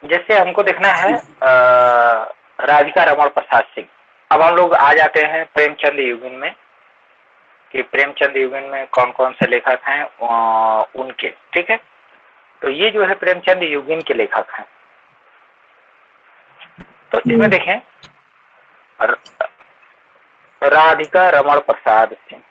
जैसे हमको देखना है राधिका रमण प्रसाद सिंह। अब हम लोग आ जाते हैं प्रेमचंद युगीन में कि प्रेमचंद युगीन में कौन कौन से लेखक हैं उनके। ठीक है, तो ये जो है प्रेमचंद युगीन के लेखक हैं। तो इसमें देखें राधिका रमण प्रसाद सिंह,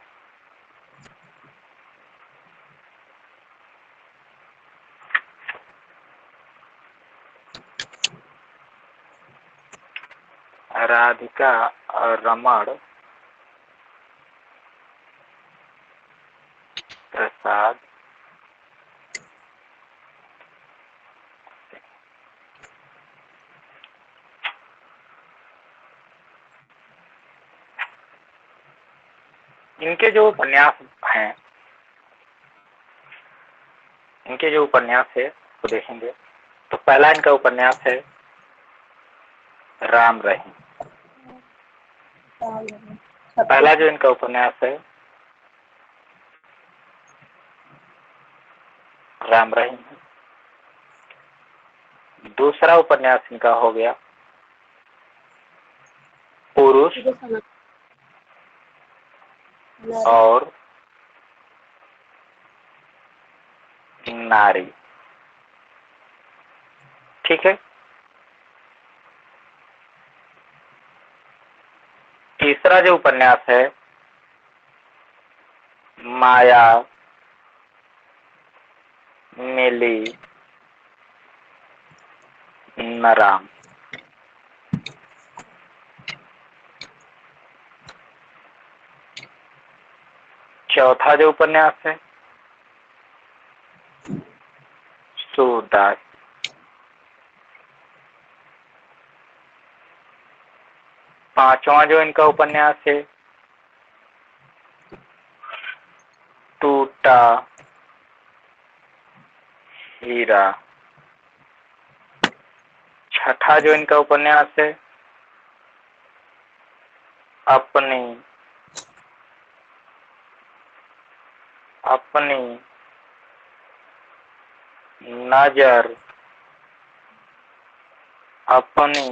राधिका रमण प्रसाद इनके जो उपन्यास हैं, इनके जो उपन्यास है वो देखेंगे तो पहला इनका उपन्यास है राम रहीम। पहला जो इनका उपन्यास है राम रहीम है। दूसरा उपन्यास इनका हो गया पुरुष और नारी। ठीक है, तीसरा जो उपन्यास है माया मिली न राम। चौथा जो उपन्यास है सूरदास। पांचवा जो इनका उपन्यास है टूटा हीरा। छठा जो इनका उपन्यास है अपनी अपनी नजर अपनी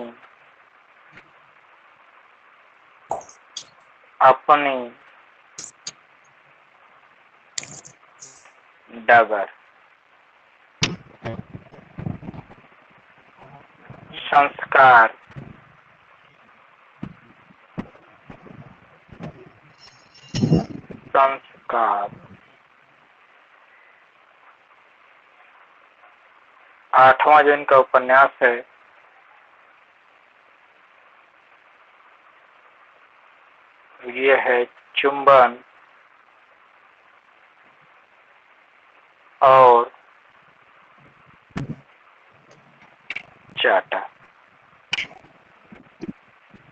अपनी डगर। संस्कार संस्कार। आठवां जो इनका उपन्यास है ये है चुंबन और चाटा।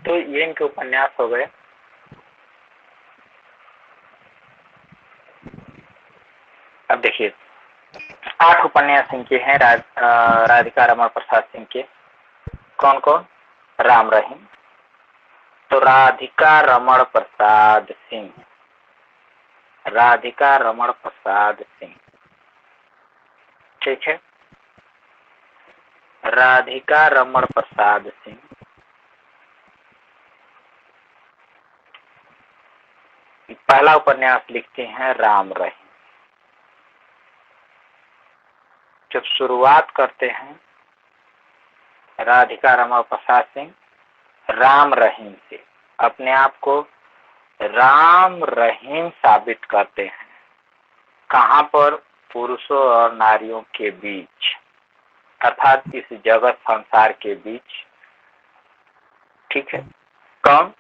तो ये इनके उपन्यास हो गए। अब देखिए 8 उपन्यास इनके हैं राधिका रमण प्रसाद सिंह के। कौन कौन? राम रहीम। तो राधिका रमण प्रसाद सिंह, राधिका रमण प्रसाद सिंह। ठीक है, राधिका रमण प्रसाद सिंह पहला उपन्यास लिखते हैं राम रहीम। जब शुरुआत करते हैं राधिका रमण प्रसाद सिंह राम रहीम से, अपने आप को राम रहीम साबित करते हैं। कहां पर? पुरुषों और नारियों के बीच, अर्थात इस जगत संसार के बीच। ठीक है, कौन?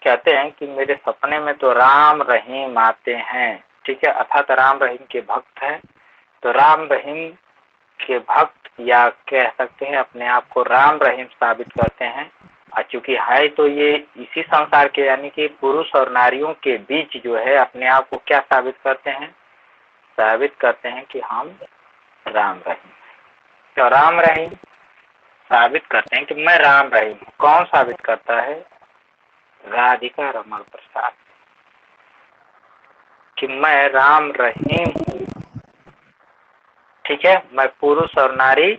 कहते हैं कि मेरे सपने में तो राम रहीम आते हैं। ठीक है, अर्थात राम रहीम के भक्त हैं। तो राम रहीम के भक्त या कह सकते हैं अपने आप को राम रहीम साबित करते हैं। और चूंकि है तो ये इसी संसार के, यानी कि पुरुष और नारियों के बीच जो है, अपने आप को क्या साबित करते हैं? साबित करते हैं कि हम राम रहीम। तो राम रहीम साबित करते हैं कि मैं राम रहीम। कौन साबित करता है? राधिका रमण प्रसाद, कि मैं राम रहीम हूँ। ठीक है, मैं पुरुष और नारी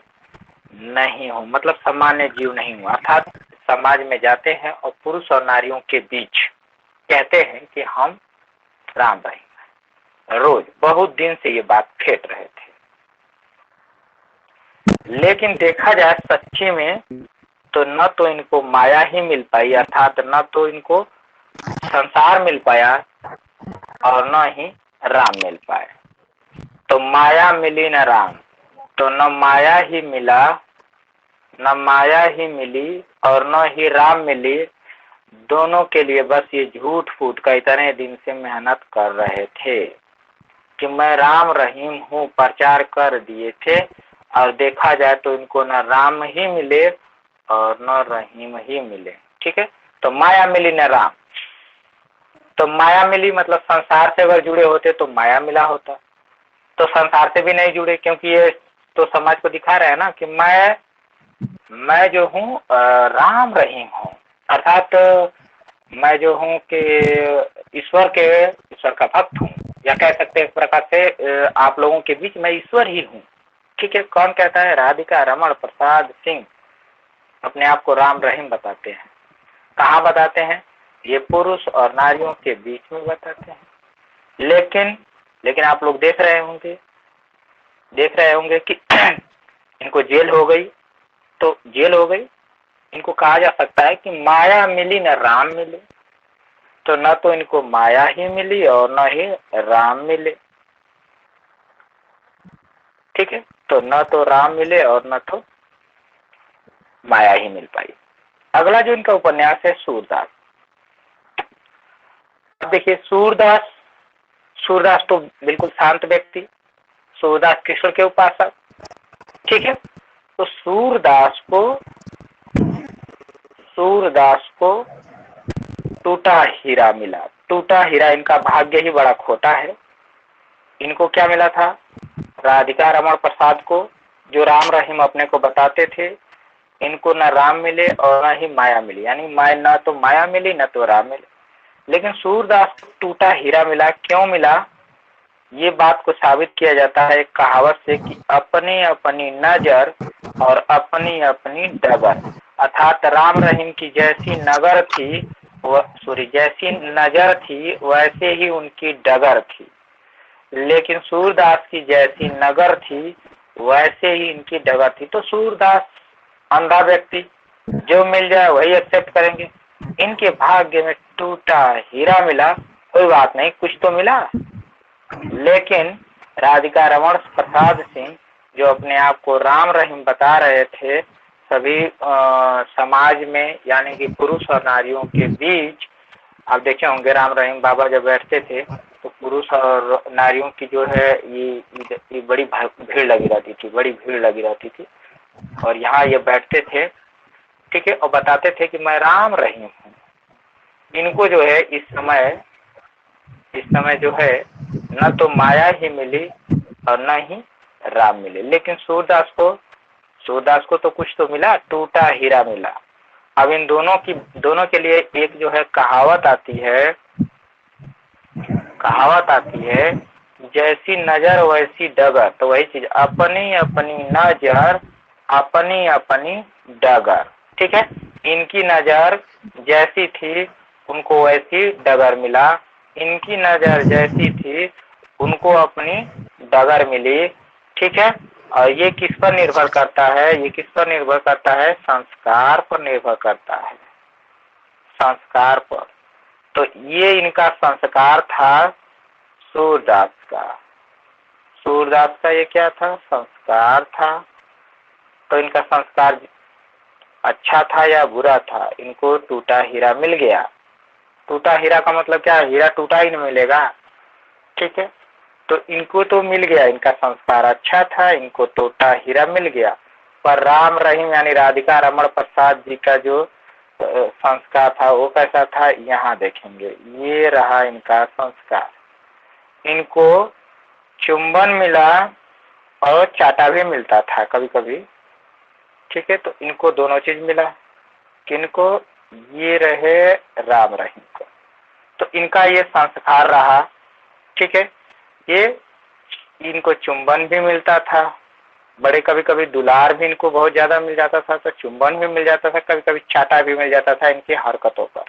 नहीं हूँ, मतलब सामान्य जीव नहीं हूँ, अर्थात समाज में जाते हैं और पुरुष और नारियों के बीच कहते हैं कि हम राम रहेंगे। रोज बहुत दिन से ये बात फेंट रहे थे, लेकिन देखा जाए सच्ची में तो न तो इनको माया ही मिल पाई, अर्थात न तो इनको संसार मिल पाया और न ही राम मिल पाए। तो माया मिली न राम, तो न माया ही मिला, न माया ही मिली और न ही राम मिली। दोनों के लिए बस ये झूठ फूट का इतने दिन से मेहनत कर रहे थे कि मैं राम रहीम हूँ, प्रचार कर दिए थे, और देखा जाए तो इनको न राम ही मिले और न रहीम ही मिले। ठीक है, तो माया मिली न राम। तो माया मिली मतलब संसार से अगर जुड़े होते तो माया मिला होता, तो संसार से भी नहीं जुड़े, क्योंकि ये तो समाज को दिखा रहे हैं ना कि मैं जो हूँ राम रहीम हूँ, अर्थात मैं जो हूँ कि ईश्वर का भक्त हूँ, या कह सकते हैं एक प्रकार से आप लोगों के बीच मैं ईश्वर ही हूँ। ठीक है, कौन कहता है? राधिका रमण प्रसाद सिंह अपने आप को राम रहीम बताते हैं। कहाँ बताते हैं? ये पुरुष और नारियों के बीच में बताते हैं। लेकिन आप लोग देख रहे होंगे कि इनको जेल हो गई, तो जेल हो गई, इनको कहा जा सकता है कि माया मिली न राम मिले। तो न तो इनको माया ही मिली और न ही राम मिले। ठीक है, तो न तो राम मिले और न तो माया ही मिल पाई। अगला जो इनका उपन्यास है सूरदास। अब देखिए सूरदास तो बिल्कुल शांत व्यक्ति, सूरदास कृष्ण के उपासक। ठीक है, तो सूरदास को टूटा हीरा मिला। टूटा हीरा, इनका भाग्य ही बड़ा खोटा है। इनको क्या मिला था? राधिका रमण प्रसाद को, जो राम रहीम अपने को बताते थे, इनको न राम मिले और न ही माया मिली, यानी न तो माया मिली न तो राम मिले। लेकिन सूरदास को टूटा हीरा मिला। क्यों मिला? ये बात को साबित किया जाता है एक कहावत से कि अपनी अपनी नजर और अपनी अपनी डगर, अर्थात राम रहीम की जैसी नगर थी जैसी नजर थी वैसे ही उनकी डगर थी, लेकिन सूरदास की जैसी नगर थी वैसे ही इनकी डगर थी। तो सूरदास अंधा व्यक्ति, जो मिल जाए वही एक्सेप्ट करेंगे। इनके भाग्य में टूटा हीरा मिला, कोई बात नहीं, कुछ तो मिला। लेकिन राधिका रमण प्रसाद सिंह, जो अपने आप को राम रहीम बता रहे थे, सभी समाज में यानी कि पुरुष और नारियों के बीच, आप देखे होंगे राम रहीम बाबा जब बैठते थे तो पुरुष और नारियों की जो है ये बड़ी भीड़ लगी रहती थी, और यहाँ ये बैठते थे। ठीक है, और बताते थे कि मैं राम रहीम हूँ। इनको जो है इस समय जो है न तो माया ही मिली और न ही राम मिले। लेकिन सूरदास को तो कुछ तो मिला, टूटा हीरा मिला। अब इन दोनों के लिए एक जो है कहावत आती है, जैसी नजर वैसी डगर। तो वही चीज, अपनी अपनी नजर अपनी अपनी डगर। ठीक है, इनकी नजर जैसी थी उनको वैसी डगर मिला, इनकी नजर जैसी थी उनको अपनी डगर मिली। ठीक है, और ये किस पर निर्भर करता है? संस्कार पर निर्भर करता है, संस्कार पर। तो ये इनका संस्कार था सूरदास का ये क्या था? संस्कार था। तो इनका संस्कार अच्छा था या बुरा था? इनको टूटा हीरा मिल गया। टूटा हीरा का मतलब क्या? हीरा टूटा ही नहीं मिलेगा। ठीक है, तो इनको तो मिल गया, इनका संस्कार अच्छा था, इनको टूटा हीरा मिल गया। पर राम रहीम यानी राधिका रमण प्रसाद जी का जो संस्कार था वो कैसा था? यहाँ देखेंगे, ये रहा इनका संस्कार। इनको चुंबन मिला और चाटा भी मिलता था कभी कभी। ठीक है, तो इनको दोनों चीज मिला। किनको? ये रहे राम रहीम को, तो इनका ये संस्कार रहा। ठीक है, ये इनको चुंबन भी मिलता था बड़े कभी कभी दुलार भी इनको बहुत ज्यादा मिल जाता था, तो चुंबन भी मिल जाता था, कभी कभी चाटा भी मिल जाता था इनकी हरकतों पर।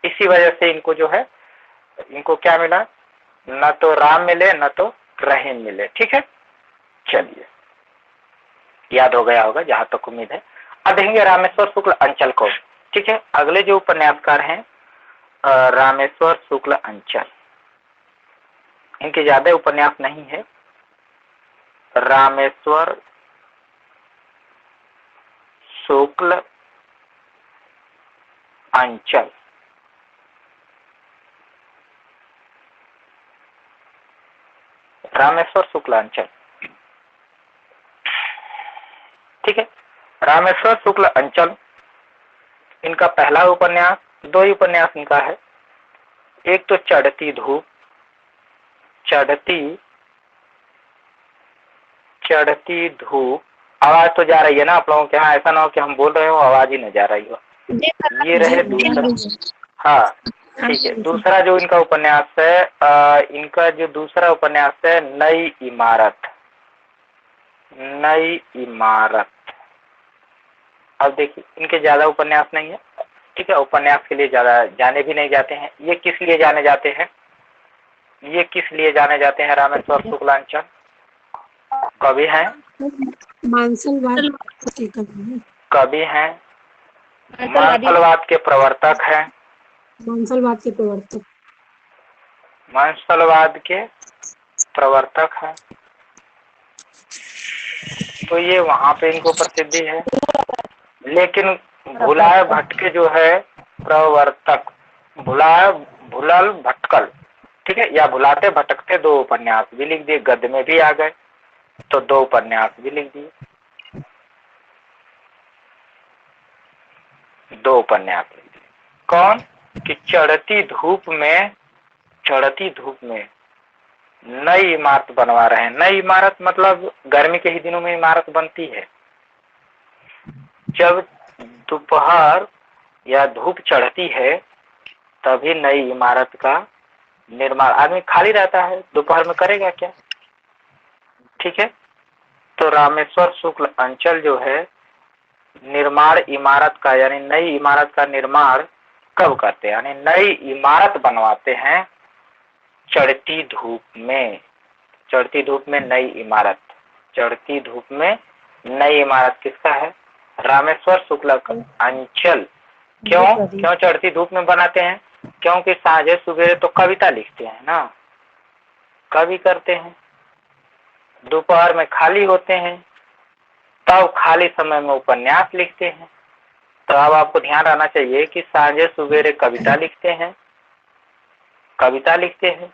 इसी वजह से इनको जो है, इनको क्या मिला, न तो राम मिले न तो रहीम मिले। ठीक है, चलिए याद हो गया होगा जहां तक उम्मीद है। अब देखेंगे रामेश्वर शुक्ल अंचल को। ठीक है, अगले जो उपन्यासकार हैं रामेश्वर शुक्ल अंचल, इनके ज्यादा उपन्यास नहीं है। रामेश्वर शुक्ल अंचल, रामेश्वर शुक्ल अंचल। ठीक है, रामेश्वर शुक्ल अंचल, इनका पहला उपन्यास, दो ही उपन्यास इनका है। एक तो चढ़ती धूप, चढ़ती धूप। आवाज तो जा रही है ना आप लोगों के यहाँ? ऐसा ना हो कि हम बोल रहे हो आवाज ही न जा रही हो। ये रहे दूसरा। हाँ ठीक है, दूसरा जो इनका उपन्यास है, इनका जो दूसरा उपन्यास है नई इमारत। नई इमारत। अब देखिए, इनके ज्यादा उपन्यास नहीं है। ठीक है, उपन्यास के लिए ज्यादा जाने भी नहीं जाते हैं। ये किस लिए जाने जाते हैं, ये किस लिए जाने जाते हैं रामेश्वर शुक्लांचल? कवि हैं, कवि हैं, मांसलवाद के प्रवर्तक हैं, मांसलवाद के प्रवर्तक हैं। तो ये वहां पे इनको प्रसिद्धि है। लेकिन भुलाए भटके जो है प्रवर्तक, भुलाए भुलल भटकल, ठीक है, या भुलाते भटकते दो उपन्यास भी लिख दिए, गद्य में भी आ गए, तो दो उपन्यास भी लिख दिए, दो उपन्यास लिख दिए। कौन? कि चढ़ती धूप में, चढ़ती धूप में नई इमारत बनवा रहे हैं। नई इमारत मतलब गर्मी के ही दिनों में इमारत बनती है। जब दोपहर या धूप चढ़ती है तभी नई इमारत का निर्माण। आदमी खाली रहता है, दोपहर में करेगा क्या? ठीक है, तो रामेश्वर शुक्ल अंचल जो है निर्माण इमारत का, यानी नई इमारत का निर्माण कब करते हैं, यानी नई इमारत बनवाते हैं चढ़ती धूप में। चढ़ती धूप में नई इमारत, चढ़ती धूप में नई इमारत किसका है? रामेश्वर शुक्ल अंचल। क्यों क्यों चढ़ती धूप में बनाते हैं? क्योंकि साझे सुबेरे तो कविता लिखते हैं ना, कवि करते हैं, दोपहर में खाली होते हैं, तब खाली समय में उपन्यास लिखते हैं। तो अब आपको ध्यान रहना चाहिए कि साझे सुबेरे कविता लिखते हैं, कविता लिखते हैं,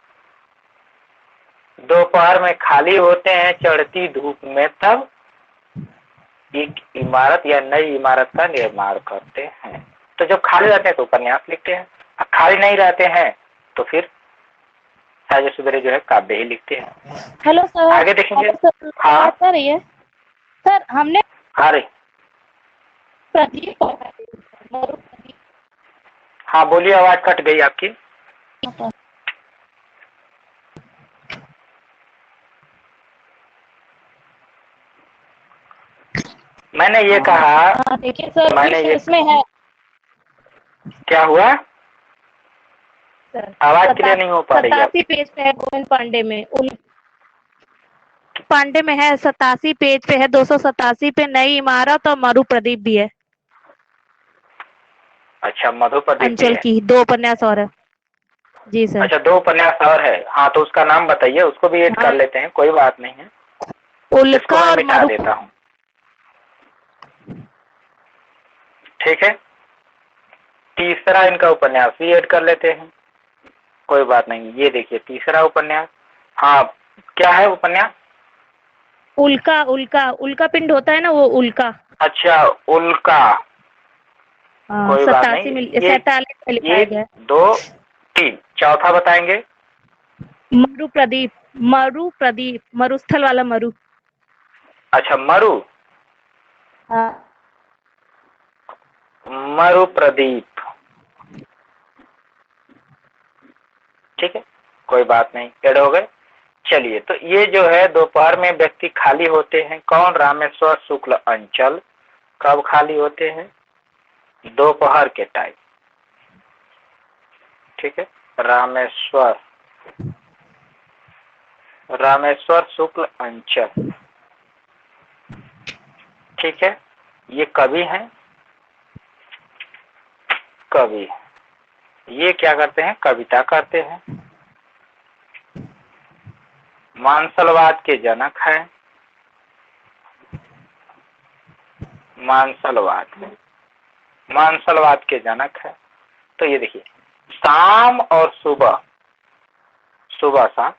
दोपहर में खाली होते हैं चढ़ती धूप में, तब एक इमारत या नई इमारत का निर्माण करते हैं। तो जब खाली रहते हैं तो उपन्यास लिखते हैं, खाली नहीं रहते हैं तो फिर साझे सुबेरे जो है काव्य ही लिखते हैं। हेलो सर, आगे देखेंगे। हाँ कर रही है सर, हमने हाँ रे, हाँ बोलिए, आवाज कट गई आपकी। मैंने ये कहा, देखिए सर, मैंने ये, इसमें है क्या हुआ? सर, आवाज क्लियर नहीं हो पा रही है। 87 पेज पे है गोविंद पांडे में, पांडे में है 87 पेज पे है, 287 पे नई इमारत और मरु प्रदीप भी है। अच्छा, मधु प्रदीप भी अंचल है। की दो उपन्यास और है जी सर। अच्छा, दो उपन्यास और है। हाँ, तो उसका नाम बताइए, उसको भी ऐड कर लेते हैं, कोई बात नहीं है, इसको उल्का मैं और मिटा मरु। देता हूँ। ठीक है, तीसरा इनका उपन्यास भी ऐड कर लेते हैं, कोई बात नहीं। ये देखिए तीसरा उपन्यास, हाँ क्या है उपन्यास? उल्का, उल्का, उल्का पिंड होता है ना, वो उल्का। अच्छा, उल्का, कोई बात 87 नहीं। में, ये 47 में लिखाया एक, गया। दो, तीन, चौथा बताएंगे? मरु प्रदीप, मरु प्रदीप, मरुस्थल वाला मरु। अच्छा, मरु, हाँ, मरु प्रदीप। ठीक है, कोई बात नहीं, ऐड हो गए। चलिए, तो ये जो है दोपहर में व्यक्ति खाली होते हैं। कौन? रामेश्वर शुक्ल अंचल। कब खाली होते हैं? दोपहर के टाइम। ठीक है, रामेश्वर शुक्ल अंचल। ठीक है, ये कवि हैं, कवि। ये क्या करते हैं? कविता करते हैं। मानसलवाद के जनक हैं। मानसलवाद के जनक है। तो ये देखिए, शाम और सुबह, सुबह शाम,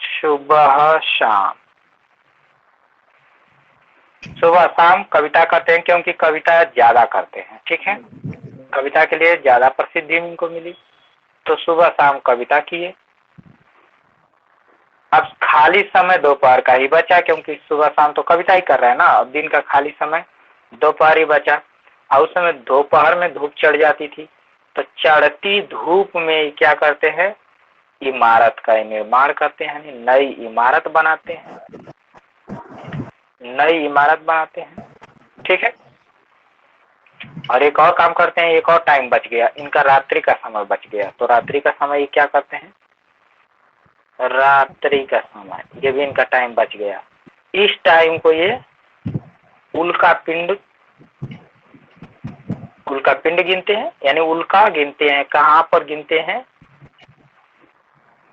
सुबह शाम, सुबह शाम कविता करते हैं, क्योंकि कविता ज्यादा करते हैं। ठीक है, कविता के लिए ज्यादा प्रसिद्धि इनको मिली, तो सुबह शाम कविता किए। अब खाली समय दोपहर का ही बचा, क्योंकि सुबह शाम तो कविता ही कर रहे हैं ना। अब दिन का खाली समय दोपहर ही बचा, और उस समय दोपहर में धूप चढ़ जाती थी, तो चढ़ती धूप में क्या करते हैं? इमारत का निर्माण करते हैं, नई इमारत बनाते हैं, नई इमारत बनाते हैं। ठीक है, और एक और काम करते हैं, एक और टाइम बच गया इनका, रात्रि का समय बच गया। तो रात्रि का समय ये क्या करते हैं? रात्रि का समय, ये भी इनका टाइम बच गया। इस टाइम को ये उल्का पिंड गिनते हैं, यानी उल्का गिनते हैं। कहाँ पर गिनते हैं?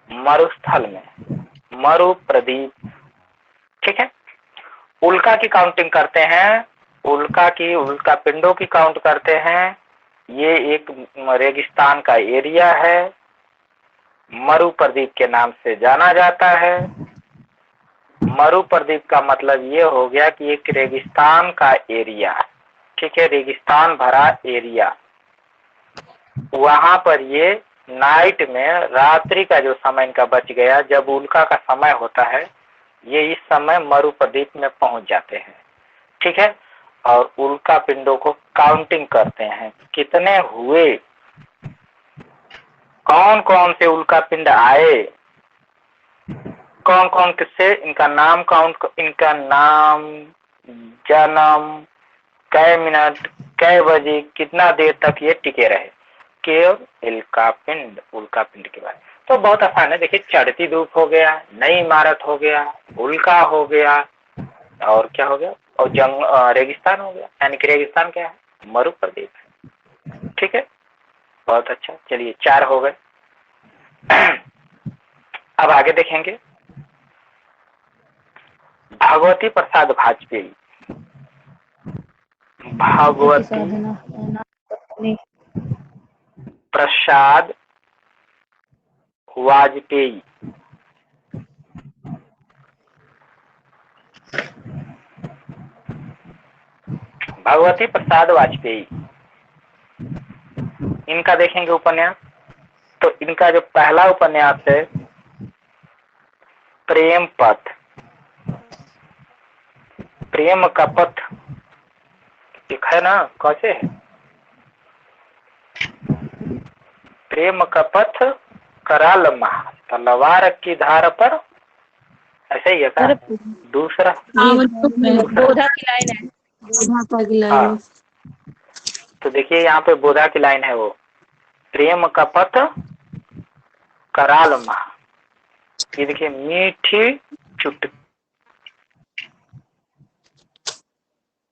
मरुस्थल में, मरु प्रदीप। ठीक है, उल्का की काउंटिंग करते हैं, उल्का पिंडों की काउंट करते हैं। ये एक रेगिस्तान का एरिया है, मरु प्रदीप के नाम से जाना जाता है। मरु प्रदीप का मतलब ये हो गया कि एक रेगिस्तान का एरिया। ठीक है, रेगिस्तान भरा एरिया, वहां पर ये नाइट में, रात्रि का जो समय इनका बच गया, जब उल्का का समय होता है, ये इस समय मरु प्रदीप में पहुंच जाते हैं। ठीक है, और उल्का पिंडों को काउंटिंग करते हैं, कितने हुए, कौन कौन से उल्का पिंड आए, कौन कौन किससे, इनका नाम काउंट, इनका नाम, जन्म, कै मिनट, कै बजे, कितना देर तक ये टिके रहे, केवल उल्का पिंड के बारे में। तो बहुत आसान है। देखिए, चढ़ती धूप हो गया, नई इमारत हो गया, उल्का हो गया, और क्या हो गया? और रेगिस्तान हो गया। यानी कि रेगिस्तान क्या है? मरु प्रदेश है। ठीक है, बहुत अच्छा। चलिए, 4 हो गए। अब आगे देखेंगे, भगवती प्रसाद वाजपेयी। भगवती प्रसाद वाजपेयी। भगवती प्रसाद वाजपेयी, इनका देखेंगे उपन्यास। तो इनका जो पहला उपन्यास है, प्रेम पथ, प्रेम का पथ, एक है ना, कैसे है? प्रेम का पथ कराल महा, तलवार की धार पर, ऐसे ही है क्या? दूसरा बोधा की लाइन है। हाँ, तो देखिए यहाँ पे बोधा की लाइन है, वो प्रेम का पथ कराल महा। ये देखिए, मीठी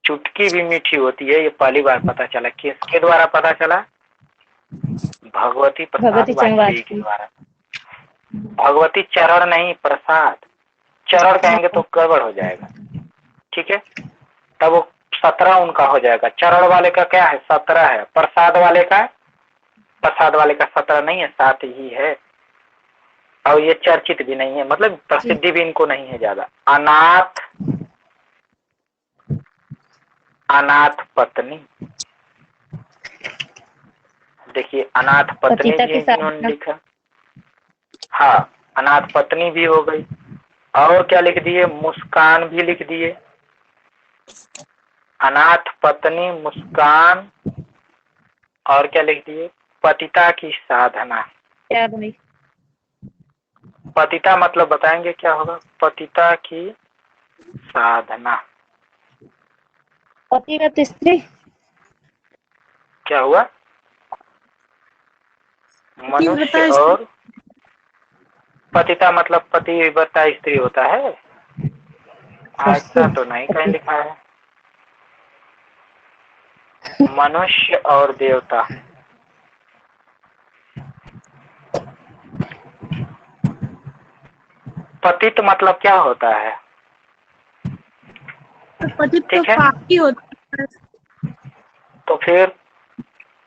चुटकी भी मीठी होती है, ये पहली बार पता चला। किसके द्वारा पता चला? भगवती प्रसाद वाजपेयी के द्वारा। भगवती चरण नहीं, प्रसाद। चरण कहेंगे तो गड़बड़ हो जाएगा। ठीक है, तब वो 17 उनका हो जाएगा। चरण वाले का क्या है? 17 है। प्रसाद वाले का 17 नहीं है, 7 ही है। और ये चर्चित भी नहीं है, मतलब प्रसिद्धि भी इनको नहीं है ज्यादा। अनाथ पत्नी। देखिए, अनाथ पत्नी भी इन्होंने लिखा। हाँ, अनाथ पत्नी भी हो गई। और क्या लिख दिए? मुस्कान भी लिख दिए। अनाथ पत्नी, मुस्कान, और क्या लिख दिए? पतिता की साधना। पतिता मतलब बताएंगे क्या होगा? पतिता की साधना। पतिव्रत स्त्री। क्या हुआ? मनुष्य पतिव्रता स्त्री। और पतिता मतलब पतिव्रता स्त्री होता है? ऐसा तो नहीं कहीं लिखा है। मनुष्य और देवता। पतित मतलब क्या होता है? तो पतित तो ठीक है, पापी होता तो फिर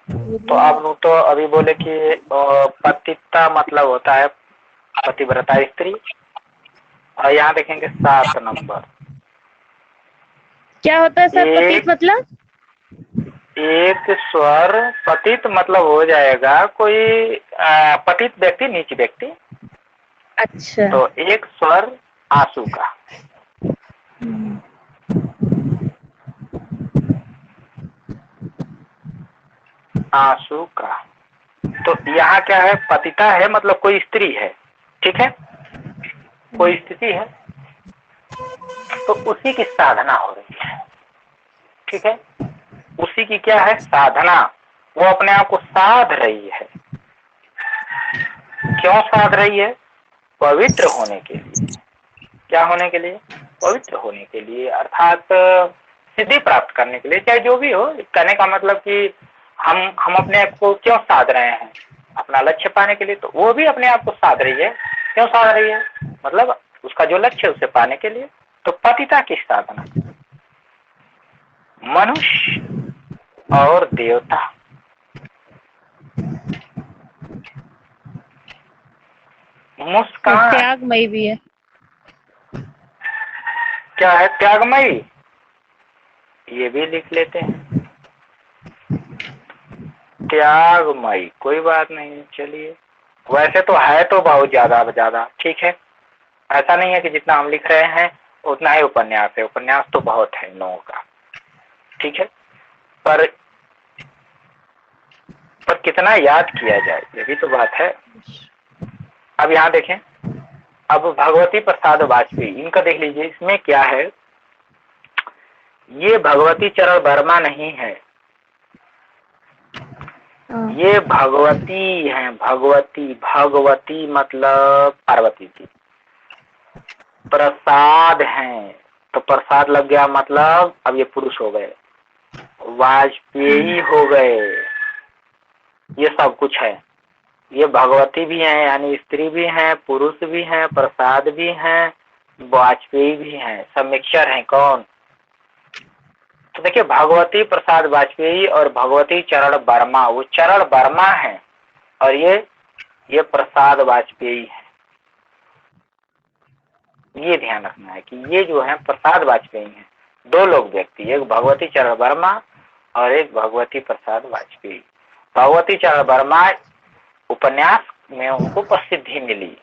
तो है। आप लोग तो अभी बोले कि पतिता मतलब होता है पतिव्रता स्त्री। और यहाँ देखेंगे 7 नंबर। क्या होता है सर एक पतित मतलब? एक स्वर पतित मतलब हो जाएगा कोई पतित व्यक्ति, नीच व्यक्ति। अच्छा। तो एक स्वर आंसू का। आंसू का। तो यहाँ क्या है? पतिता है मतलब कोई स्त्री है, ठीक है, कोई स्थिति है, तो उसी की साधना हो रही है। ठीक है, उसी की क्या है? साधना। वो अपने आप को साध रही है। क्यों साध रही है? पवित्र होने के लिए। क्या होने के लिए? पवित्र होने के लिए, अर्थात सिद्धि प्राप्त करने के लिए, चाहे जो भी हो। कहने का मतलब कि हम अपने आप को क्यों साध रहे हैं? अपना लक्ष्य पाने के लिए। तो वो भी अपने आप को साध रही है। क्यों साध रही है? मतलब उसका जो लक्ष्य है उसे पाने के लिए। तो पतिता की साधना। मनुष्य और देवता। और मुस्कान त्यागमयी भी है। क्या है? त्यागमयी। ये भी लिख लेते हैं, त्यागमयी। कोई बात नहीं, चलिए। वैसे तो है तो बहुत ज्यादा, ठीक है। ऐसा नहीं है कि जितना हम लिख रहे हैं उतना ही उपन्यास है। उपन्यास तो बहुत है इन लोगों का, ठीक है। पर कितना याद किया जाए, ये भी तो बात है। अब यहाँ देखें, अब भगवती प्रसाद वाजपेयी, इनका देख लीजिए। इसमें क्या है? ये भगवती चरण वर्मा नहीं है, ये भगवती है। भगवती, भगवती मतलब पार्वती जी। प्रसाद हैं, तो प्रसाद लग गया, मतलब अब ये पुरुष हो गए, वाजपेयी हो गए, ये सब कुछ है। ये भगवती भी हैं, यानी स्त्री भी हैं, पुरुष भी हैं, प्रसाद भी हैं, वाजपेयी भी हैं, सब मिक्सचर हैं। कौन? तो देखिए, भगवती प्रसाद वाजपेयी और भगवती चरण वर्मा, वो चरण वर्मा है और ये प्रसाद वाजपेयी है। ये ध्यान रखना है कि ये जो है प्रसाद वाजपेयी हैं। दो लोग व्यक्ति, एक भगवती चरण वर्मा और एक भगवती प्रसाद वाजपेयी। भगवती चरण वर्मा उपन्यास में उनको प्रसिद्धि मिली।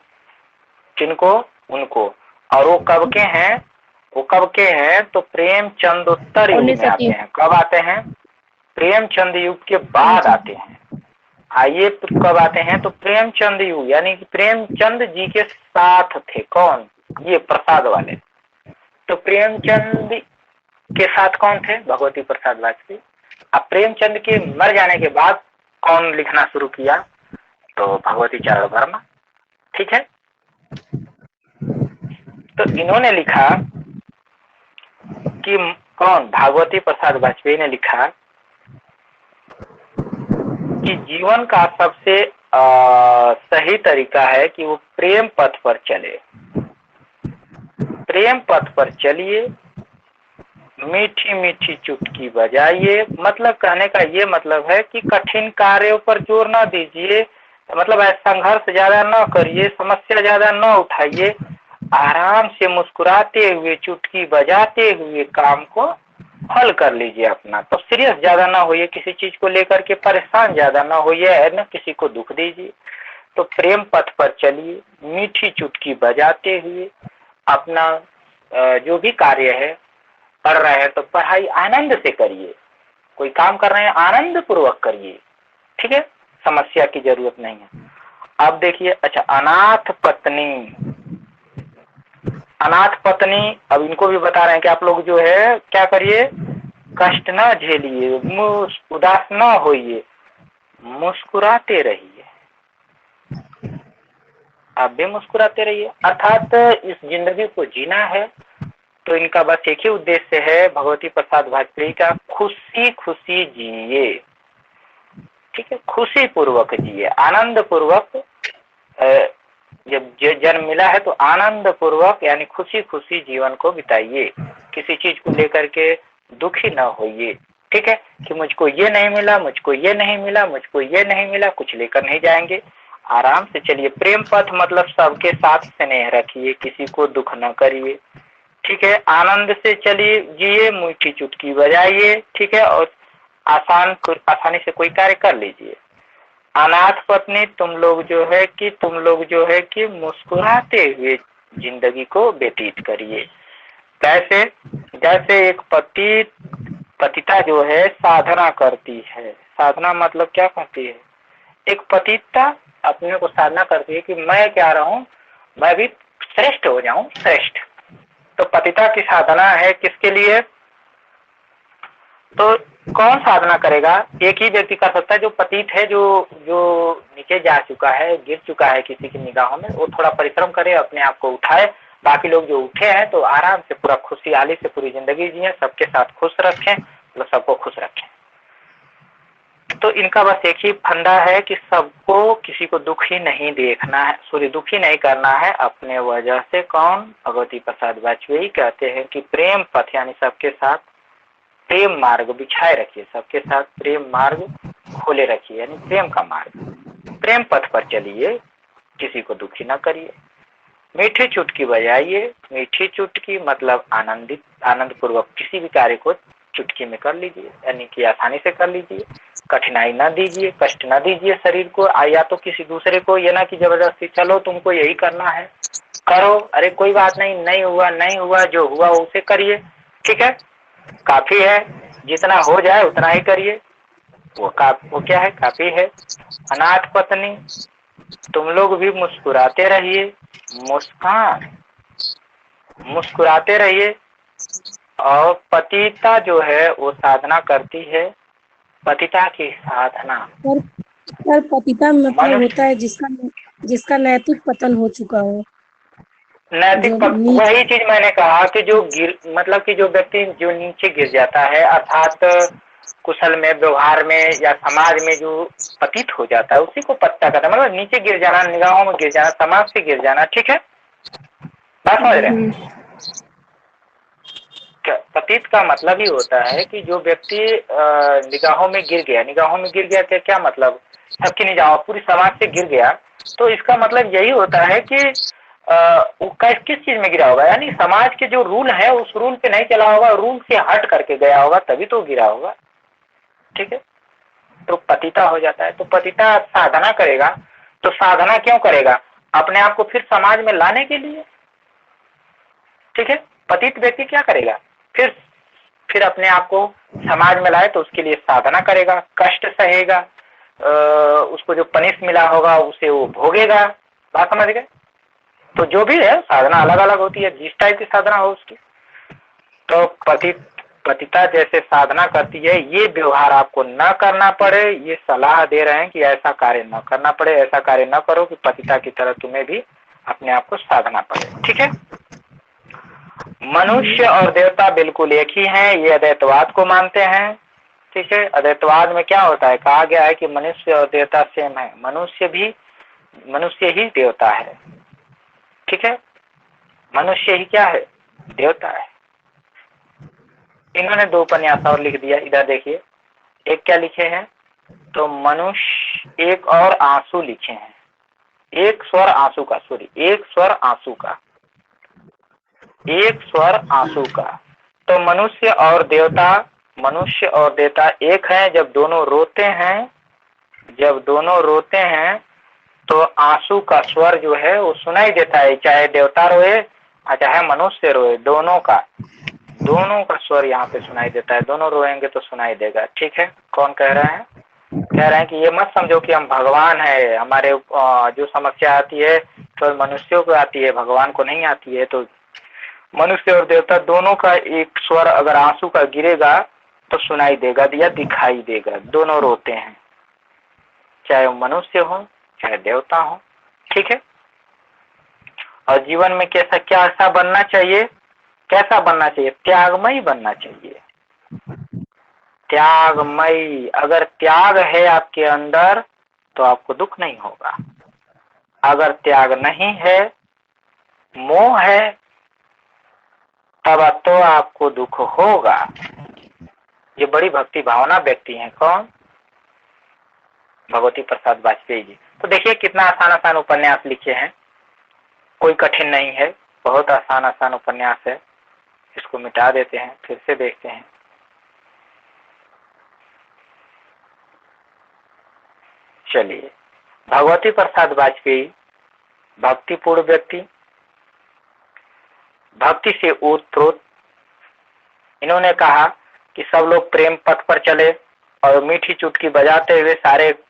किनको? उनको। और वो कब के हैं? वो कब के हैं? तो प्रेमचंदोत्तर युग में आते 1930। हैं। कब आते हैं? प्रेमचंद युग के बाद आते हैं। आइए कब आते हैं? तो प्रेमचंद युग, यानी कि प्रेमचंद जी के साथ थे। कौन? ये प्रसाद वाले। तो प्रेमचंद के साथ कौन थे? भगवती प्रसाद वाजपेयी। अब प्रेमचंद के मर जाने के बाद कौन लिखना शुरू किया? तो भगवती चरण वर्मा, ठीक है। तो इन्होंने लिखा कि कौन? भगवती प्रसाद वाजपेयी ने लिखा कि जीवन का सबसे सही तरीका है कि वो प्रेम पथ पर चले। प्रेम पथ पर चलिए, मीठी मीठी चुटकी बजाइए। मतलब कहने का ये मतलब है कि कठिन कार्यों पर जोर न दीजिए, मतलब संघर्ष ज्यादा न करिए, समस्या ज्यादा न उठाइए, आराम से मुस्कुराते हुए, चुटकी बजाते हुए काम को हल कर लीजिए अपना। तो सीरियस ज्यादा ना होइए, किसी चीज को लेकर के परेशान ज्यादा ना होइए, न किसी को दुख दीजिए। तो प्रेम पथ पर चलिए, मीठी चुटकी बजाते हुए अपना जो भी कार्य है पढ़ रहे हैं तो पढ़ाई आनंद से करिए। कोई काम कर रहे हैं आनंद पूर्वक करिए, ठीक है। समस्या की जरूरत नहीं है। अब देखिए, अच्छा अनाथ पत्नी, अनाथ पत्नी, अब इनको भी बता रहे हैं कि आप लोग जो है क्या करिए, कष्ट न झेलिए, उदास न होइए, मुस्कुराते रहिए, आप भी मुस्कुराते रहिए। अर्थात इस जिंदगी को जीना है तो इनका बस एक ही उद्देश्य है भगवती प्रसाद वाजपेयी का, खुशी खुशी जिए, ठीक है, खुशी पूर्वक जिए, आनंद पूर्वक। जब जन्म मिला है तो आनंद पूर्वक यानी खुशी खुशी जीवन को बिताइए, किसी चीज को लेकर के दुखी न होइए, ठीक है, कि मुझको ये नहीं मिला, मुझको ये नहीं मिला, मुझको ये नहीं मिला, कुछ लेकर नहीं जाएंगे, आराम से चलिए। प्रेम पथ मतलब सबके साथ स्नेह रखिए, किसी को दुख न करिए, ठीक है, आनंद से चलिए, जिए, मीठी चुटकी बजाइए, ठीक है, और आसानी से कोई कार्य कर लीजिए। अनाथ पत्नी, तुम लोग जो है कि मुस्कुराते हुए जिंदगी को व्यतीत करिए। कैसे? जैसे एक पतिता जो है साधना करती है, साधना मतलब क्या करती है, एक पतिता अपने को साधना करती है कि मैं क्या रहूं, मैं भी श्रेष्ठ हो जाऊं, श्रेष्ठ। तो पतिता की साधना है किसके लिए? तो कौन साधना करेगा? एक ही व्यक्ति कर सकता है, जो पतित है, जो नीचे जा चुका है, गिर चुका है किसी की निगाहों में, वो थोड़ा परिश्रम करे, अपने आप को उठाए। बाकी लोग जो उठे हैं तो आराम से पूरा खुशहाली से पूरी जिंदगी जिए, सबके साथ खुश रखें, मतलब सबको खुश रखें। तो इनका बस एक ही फंडा है कि सबको, किसी को दुखी नहीं देखना है, सॉरी दुखी नहीं करना है अपने वजह से। कौन? भगवती प्रसाद वाजपेयी कहते हैं कि प्रेम पथ यानी सबके साथ प्रेम मार्ग बिछाए रखिए, सबके साथ प्रेम मार्ग खोले रखिए, यानी प्रेम का मार्ग, प्रेम पथ पर चलिए, किसी को दुखी न करिए, मीठी चुटकी बजाइए, मीठी चुटकी मतलब आनंद पूर्वक किसी भी कार्य को चुटकी में कर लीजिए, यानी कि आसानी से कर लीजिए, कठिनाई न दीजिए, कष्ट न दीजिए शरीर को, या तो किसी दूसरे को, ये ना कि जबरदस्ती चलो तुमको यही करना है, करो, अरे कोई बात नहीं, नहीं हुआ, जो हुआ उसे करिए, ठीक है, काफी है, जितना हो जाए उतना ही करिए, वो क्या है, काफी है। अनाथ पत्नी, तुम लोग भी मुस्कुराते रहिए, मुस्कुराते रहिए। और पतिता जो है वो साधना करती है, पतिता की साधना। पर पतिता मतलब होता है जिसका नैतिक पतन हो चुका हो। नैतिक वही चीज मैंने कहा कि मतलब कि जो व्यक्ति जो नीचे गिर जाता है, अर्थात कुशल में, व्यवहार में या समाज में जो पतित हो जाता है, उसी को पतिता कहता है, मतलब नीचे गिर जाना, निगाहों में गिर जाना, समाज से गिर जाना, ठीक है, बात समझ रहे हैं? पतित का मतलब ही होता है कि जो व्यक्ति निगाहों में गिर गया, क्या मतलब, सबकी निगाहों, पूरी समाज से गिर गया, तो इसका मतलब यही होता है कि वो किस चीज में गिरा होगा, यानी समाज के जो रूल है उस रूल पे नहीं चला होगा, रूल से हट करके गया होगा, तभी तो गिरा होगा, ठीक है, तो पतिता हो जाता है। तो पतिता साधना करेगा, तो साधना क्यों करेगा? अपने आप को फिर समाज में लाने के लिए, ठीक है। पतित व्यक्ति क्या करेगा? फिर अपने आप को समाज में लाए, तो उसके लिए साधना करेगा, कष्ट सहेगा, उसको जो पनिश मिला होगा उसे वो भोगेगा, बात समझ गए? तो जो भी है साधना अलग अलग होती है, जिस टाइप की साधना हो उसकी। तो पतिता जैसे साधना करती है, ये व्यवहार आपको न करना पड़े, ये सलाह दे रहे हैं कि ऐसा कार्य न करना पड़े, ऐसा कार्य न करो कि पतिता की तरह तुम्हें भी अपने आप को साधना पड़े, ठीक है। मनुष्य और देवता बिल्कुल एक ही हैं, ये अद्वैतवाद को मानते हैं, ठीक है। अद्वैतवाद में क्या होता है, कहा गया है कि मनुष्य और देवता सेम है, मनुष्य ही देवता है, ठीक है, मनुष्य ही क्या है, देवता है। इन्होंने 2 उपन्यास और लिख दिया, इधर देखिए, एक क्या लिखे हैं, तो मनुष्य, एक और आंसू लिखे हैं, एक स्वर आंसू का, सॉरी, एक स्वर आंसू का, एक स्वर आंसू का। तो मनुष्य और देवता एक है। जब दोनों रोते हैं तो आंसू का स्वर जो है वो सुनाई देता है, चाहे देवता रोए चाहे मनुष्य रोए, दोनों का स्वर यहाँ पे सुनाई देता है, दोनों रोएंगे तो सुनाई देगा, ठीक है। कौन कह रहा है? कह रहे हैं कि ये मत समझो कि हम भगवान है, हमारे जो समस्या आती है तो मनुष्यों को आती है, भगवान को नहीं आती है। तो मनुष्य और देवता दोनों का एक स्वर अगर आंसू का गिरेगा तो सुनाई देगा या दिखाई देगा, दोनों रोते हैं, चाहे वो मनुष्य हो चाहे देवता हो। ठीक है। और जीवन में कैसा बनना चाहिए, कैसा बनना चाहिए? त्यागमयी बनना चाहिए, त्यागमयी। अगर त्याग है आपके अंदर तो आपको दुख नहीं होगा। अगर त्याग नहीं है, मोह है, तब तो आपको दुख होगा। ये बड़ी भक्ति भावना व्यक्ति हैं। कौन? भगवती प्रसाद वाजपेयी जी। तो देखिए कितना आसान आसान उपन्यास लिखे हैं, कोई कठिन नहीं है, बहुत आसान आसान उपन्यास है। इसको मिटा देते हैं, फिर से देखते हैं। चलिए, भगवती प्रसाद वाजपेयी भक्तिपूर्ण व्यक्ति, भक्ति से ओतप्रोत। इन्होंने कहा कि सब लोग प्रेम पथ पर चले और मीठी चुटकी बजाते हुए सारे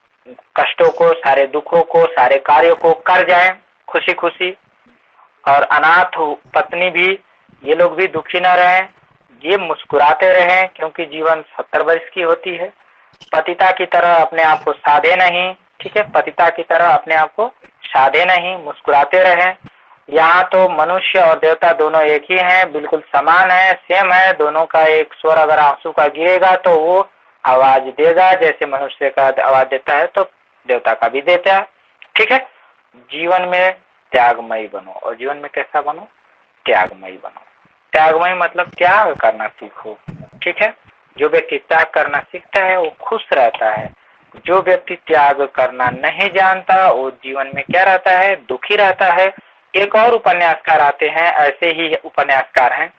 कष्टों को, सारे दुखों को, सारे कार्यों को कर जाएं खुशी खुशी। और अनाथ पत्नी भी, ये लोग भी दुखी न रहें, ये मुस्कुराते रहें, क्योंकि जीवन 70 वर्ष की होती है। पतिता की तरह अपने आप को साधे नहीं, ठीक है, पतिता की तरह अपने आप को साधे नहीं, मुस्कुराते रहें। यहाँ तो मनुष्य और देवता दोनों एक ही हैं, बिल्कुल समान है, सेम है। दोनों का एक स्वर अगर आंसू का गिरेगा तो वो आवाज देगा, जैसे मनुष्य का आवाज देता है तो देवता का भी देता है। ठीक है। जीवन में त्यागमयी बनो, और जीवन में कैसा बनो? त्यागमयी बनो। त्यागमयी मतलब त्याग करना सीखो। ठीक है। जो व्यक्ति त्याग करना सीखता है वो खुश रहता है। जो व्यक्ति त्याग करना नहीं जानता वो जीवन में क्या रहता है? दुखी रहता है। एक और उपन्यासकार आते हैं, ऐसे ही उपन्यासकार हैं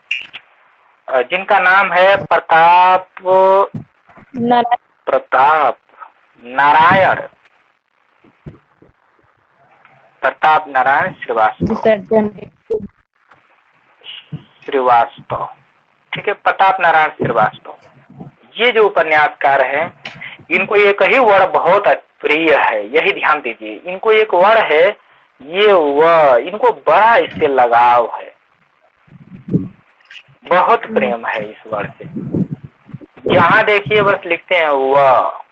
जिनका नाम है प्रताप नारायण श्रीवास्तव। ठीक है, प्रताप नारायण श्रीवास्तव। ये जो उपन्यासकार है, इनको एक ही वर्ड बहुत प्रिय है, यही ध्यान दीजिए। इनको एक वर्ड है, ये इनको बड़ा इससे लगाव है, बहुत प्रेम है इस वर्ड से। जहां देखिए बस लिखते हैं वह,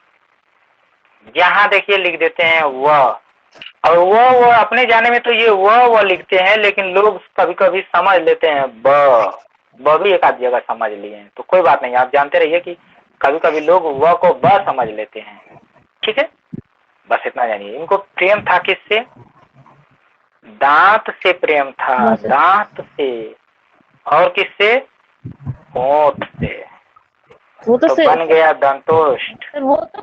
जहां देखिए लिख देते हैं वह। और वह अपने जाने में तो ये वह लिखते हैं, लेकिन लोग कभी कभी समझ लेते हैं ब भी एक आध जगह समझ लिए हैं, तो कोई बात नहीं, आप जानते रहिए कि कभी कभी लोग वह को ब समझ लेते हैं। ठीक है, बस इतना जानिए। इनको प्रेम था किससे? दांत से प्रेम था, दांत से। और किससे? होंठ से। वो तो बन गया दंतोष्ठ। वो तो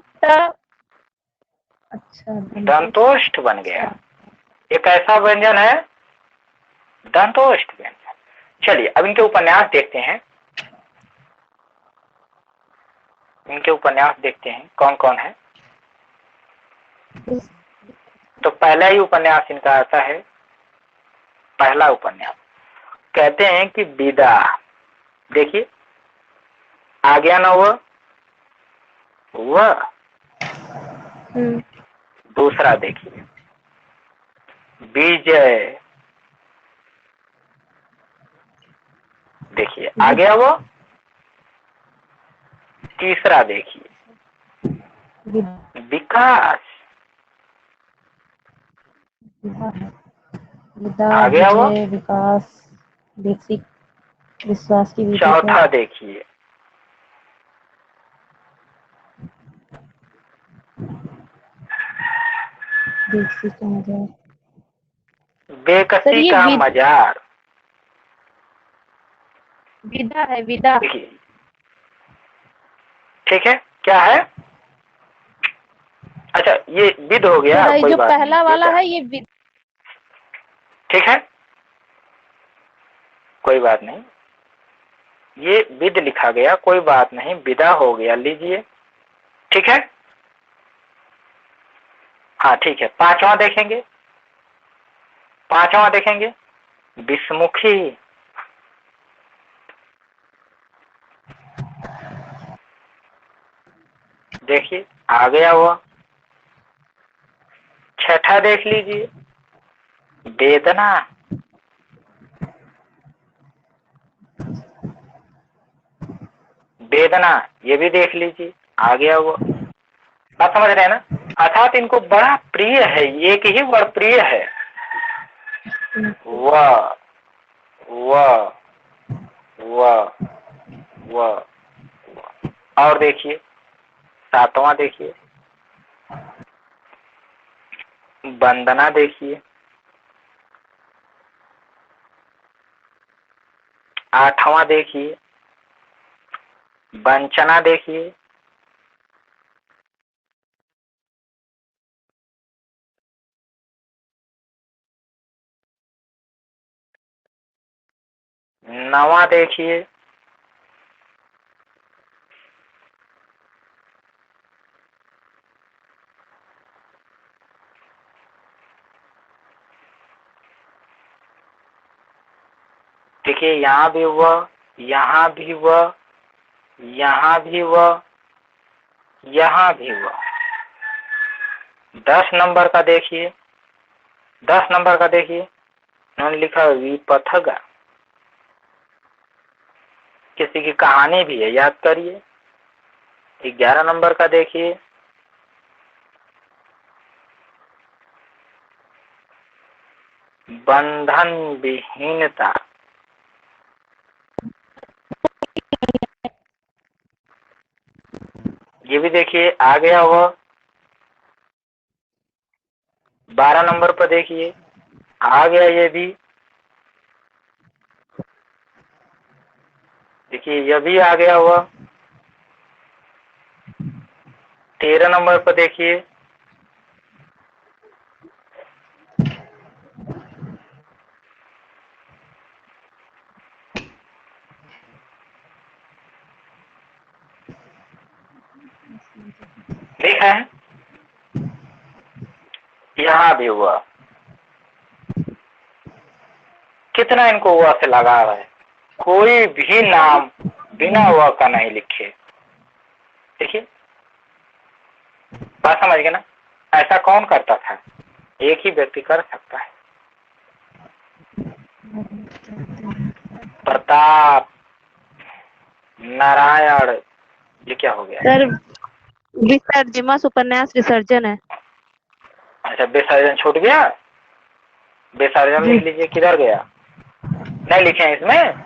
अच्छा, दंतोष्ठ बन गया। एक ऐसा व्यंजन है दंतोष्ठ व्यंजन। चलिए अब इनके उपन्यास देखते हैं, इनके उपन्यास देखते हैं कौन कौन है। तो पहला ही उपन्यास इनका आता है, पहला उपन्यास कहते हैं कि विदा। देखिए आ गया ना वह। दूसरा देखिए विजय। देखिए आ गया वो। तीसरा देखिए विकास। आ गया वो। विकास, विश्वास की। चौथा देखिए बेकसी का मजार। विदा है, विदा। देखिए ठीक है, क्या है? अच्छा ये विद हो गया, कोई जो बात पहला नहीं, वाला है ये विद। ठीक है, कोई बात नहीं, ये विद लिखा गया, कोई बात नहीं, विदा हो गया, लीजिए। ठीक है, हाँ ठीक है। पांचवा देखेंगे, पांचवा देखेंगे विस्मुखी। देखिए आ गया वो। छठा देख लीजिए, वेदना। वेदना, ये भी देख लीजिए, आ गया वो। बात समझ रहे हैं ना? अर्थात इनको बड़ा प्रिय है, एक ही वर्ड प्रिय है, वह वह वह वह। और देखिए सातवां, देखिए वंदना, देखिए आठवां, देखिए वंचना, देखिए नवा, देखिए देखिए यहाँ भी वह, यहाँ भी वह, यहाँ भी वह, यहाँ भी वह। 10 नंबर का देखिए, 10 नंबर का देखिए, उन्होंने लिखा विपथगा। किसी की कहानी भी है, याद करिए। 11 नंबर का देखिए, बंधन विहीनता। ये भी देखिए आ गया वो। 12 नंबर पर देखिए आ गया ये भी, देखिए यह भी आ गया हुआ। 13 नंबर पर देखिए देखा है, यहाँ भी हुआ। कितना इनको हुआ से लगाव है, कोई भी नाम बिना हुआ का नहीं लिखे। देखिए बात समझ गए ना? ऐसा कौन करता था? एक ही व्यक्ति कर सकता है, प्रताप नारायण। ये क्या हो गया? सर विसर्जिमस उपन्यास विसर्जन है। अच्छा, विसर्जन छूट गया। विसर्जन लिख लीजिए, किधर गया? नहीं लिखे हैं इसमें?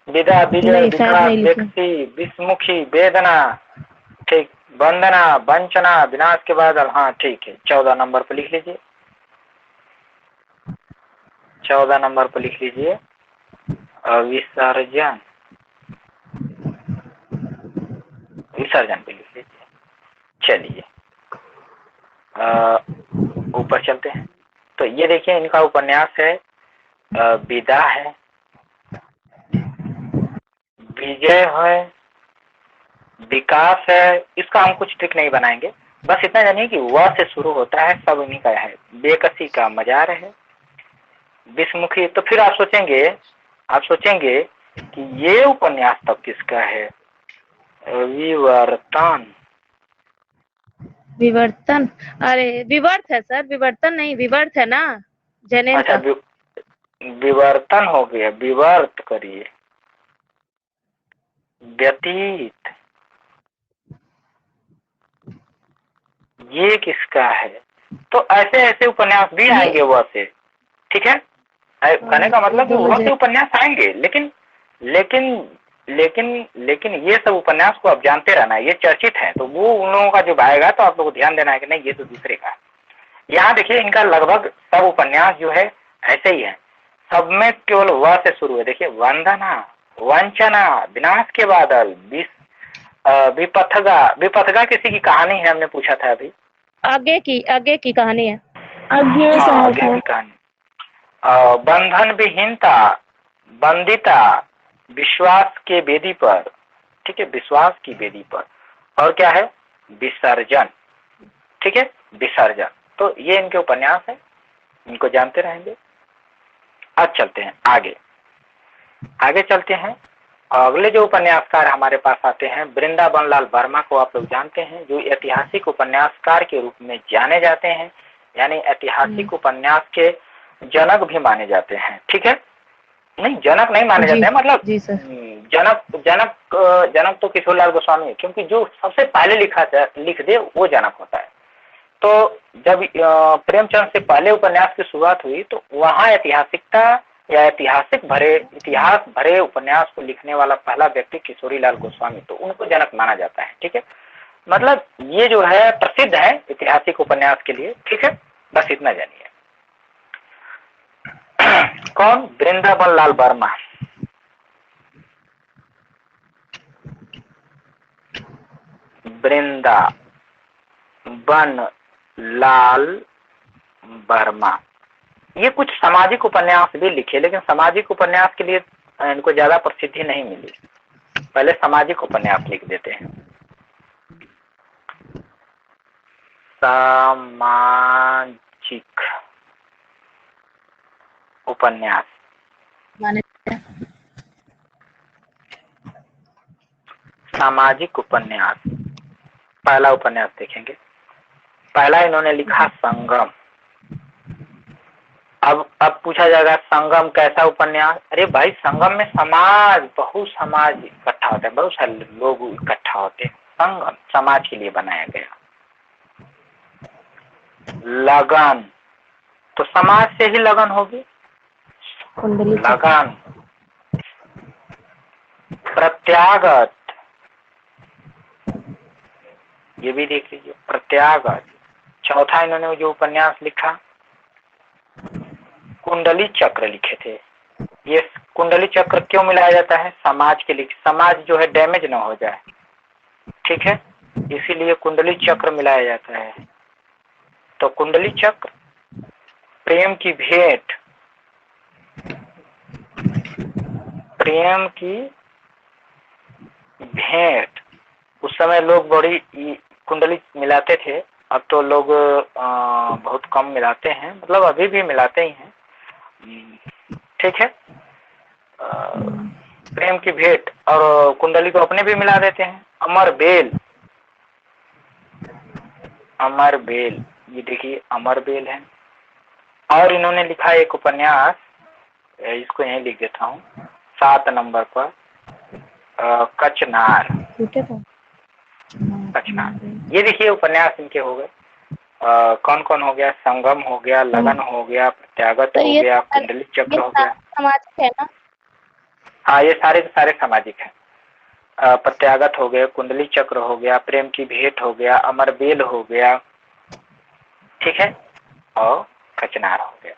विदा, विजय, नहीं, शायद विकास, नहीं लिखे। व्यक्ति, विस्मुखी, वेदना, ठीक, वंदना, वंचना, विनाश के बादल। हाँ ठीक है, 14 नंबर पर लिख लीजिए, 14 नंबर पर लिख लीजिए विसर्जन। विसर्जन पे लिख लीजिए। चलिए ऊपर चलते हैं। तो ये देखिए इनका उपन्यास है, विदा है, विजय है, विकास है। इसका हम कुछ ट्रिक नहीं बनाएंगे, बस इतना जानिए कि वह से शुरू होता है, सब इन्हीं का है। बेकसी का मजार है, विस्मुखी। तो फिर आप सोचेंगे कि ये उपन्यास तब किसका है? विवर्तन। विवर्तन, अरे विवर्त है सर, विवर्तन नहीं, विवर्त है ना, जैनेन अच्छा का। विवर्तन हो गया, विवर्त करिए, व्यतीत। ये किसका है? तो ऐसे ऐसे उपन्यास भी आएंगे वह से, ठीक है? कहने का मतलब कि वह से उपन्यास आएंगे, लेकिन लेकिन लेकिन लेकिन ये सब उपन्यास को आप जानते रहना है, ये चर्चित है, तो वो उन लोगों का जो आएगा तो आप लोगों को ध्यान देना है कि नहीं ये तो दूसरे का। यहाँ देखिए इनका लगभग सब उपन्यास जो है ऐसे ही है, सब में केवल वह से शुरू है। देखिए वंदना, वंचना, विनाश के बादल, विपथगा। विपथगा किसी की कहानी है, हमने पूछा था अभी। आगे की कहानी है। आगे आगे की कहानी। बंधन विहीनता, बंदिता, विश्वास के वेदी पर, ठीक है, विश्वास की वेदी पर। और क्या है? विसर्जन, ठीक है, विसर्जन। तो ये इनके उपन्यास है, इनको जानते रहेंगे। अब चलते हैं आगे, आगे चलते हैं अगले जो उपन्यासकार हमारे पास आते हैं, वृंदावन लाल वर्मा को आप लोग जानते हैं, जो ऐतिहासिक उपन्यासकार के रूप में जाने जाते हैं, यानी ऐतिहासिक उपन्यास के जनक भी माने जाते हैं। ठीक है, नहीं जनक नहीं माने जाते हैं, मतलब जी सर। जनक जनक जनक तो किशोर लाल गोस्वामी है, क्योंकि जो सबसे पहले लिख दे वो जनक होता है। तो जब प्रेमचंद से पहले उपन्यास की शुरुआत हुई तो वहाँ ऐतिहासिकता या इतिहास भरे उपन्यास को लिखने वाला पहला व्यक्ति किशोरी लाल गोस्वामी, तो उनको जनक माना जाता है। ठीक है, मतलब ये जो है प्रसिद्ध है ऐतिहासिक उपन्यास के लिए। ठीक है, बस इतना जानिए। कौन? वृंदावन लाल वर्मा। वृंदावन लाल वर्मा, ये कुछ सामाजिक उपन्यास भी लिखे, लेकिन सामाजिक उपन्यास के लिए इनको ज्यादा प्रसिद्धि नहीं मिली। पहले सामाजिक उपन्यास लिख देते हैं। सामाजिक उपन्यास, सामाजिक उपन्यास, पहला उपन्यास देखेंगे। पहला इन्होंने लिखा संगम। अब पूछा जाएगा संगम कैसा उपन्यास? अरे भाई, संगम में समाज, बहुत समाज इकट्ठा होता है, बहुत सारे लोग इकट्ठा होते हैं। संगम समाज के लिए बनाया गया। लगन, तो समाज से ही लगन होगी, लगन। प्रत्यागत, ये भी देख लीजिए, प्रत्यागत। चौथा इन्होंने जो उपन्यास लिखा, कुंडली चक्र लिखे थे। ये कुंडली चक्र क्यों मिलाया जाता है? समाज के लिए, समाज जो है डैमेज ना हो जाए। ठीक है, इसीलिए कुंडली चक्र मिलाया जाता है। तो कुंडली चक्र, प्रेम की भेंट, प्रेम की भेंट। उस समय लोग बड़ी कुंडली मिलाते थे, अब तो लोग बहुत कम मिलाते हैं, मतलब अभी भी मिलाते ही हैं। ठीक है, प्रेम की भेंट और कुंडली को अपने भी मिला देते हैं। अमर बेल, अमर बेल, ये देखिए अमर बेल है। और इन्होंने लिखा एक उपन्यास, इसको यहीं लिख देता हूँ 7 नंबर पर, कचनार। कचनार, ये देखिए उपन्यास इनके हो गए। कौन कौन हो गया? संगम हो गया, लगन हो गया, प्रत्यागत हो गया, कुंडली चक्र हो गया। सामाजिक है ना? हाँ, ये सारे सारे सामाजिक है। प्रत्यागत हो गया, कुंडली चक्र हो गया, प्रेम की भेंट हो गया, अमर बेल हो गया। ठीक है, और कचनार हो गया।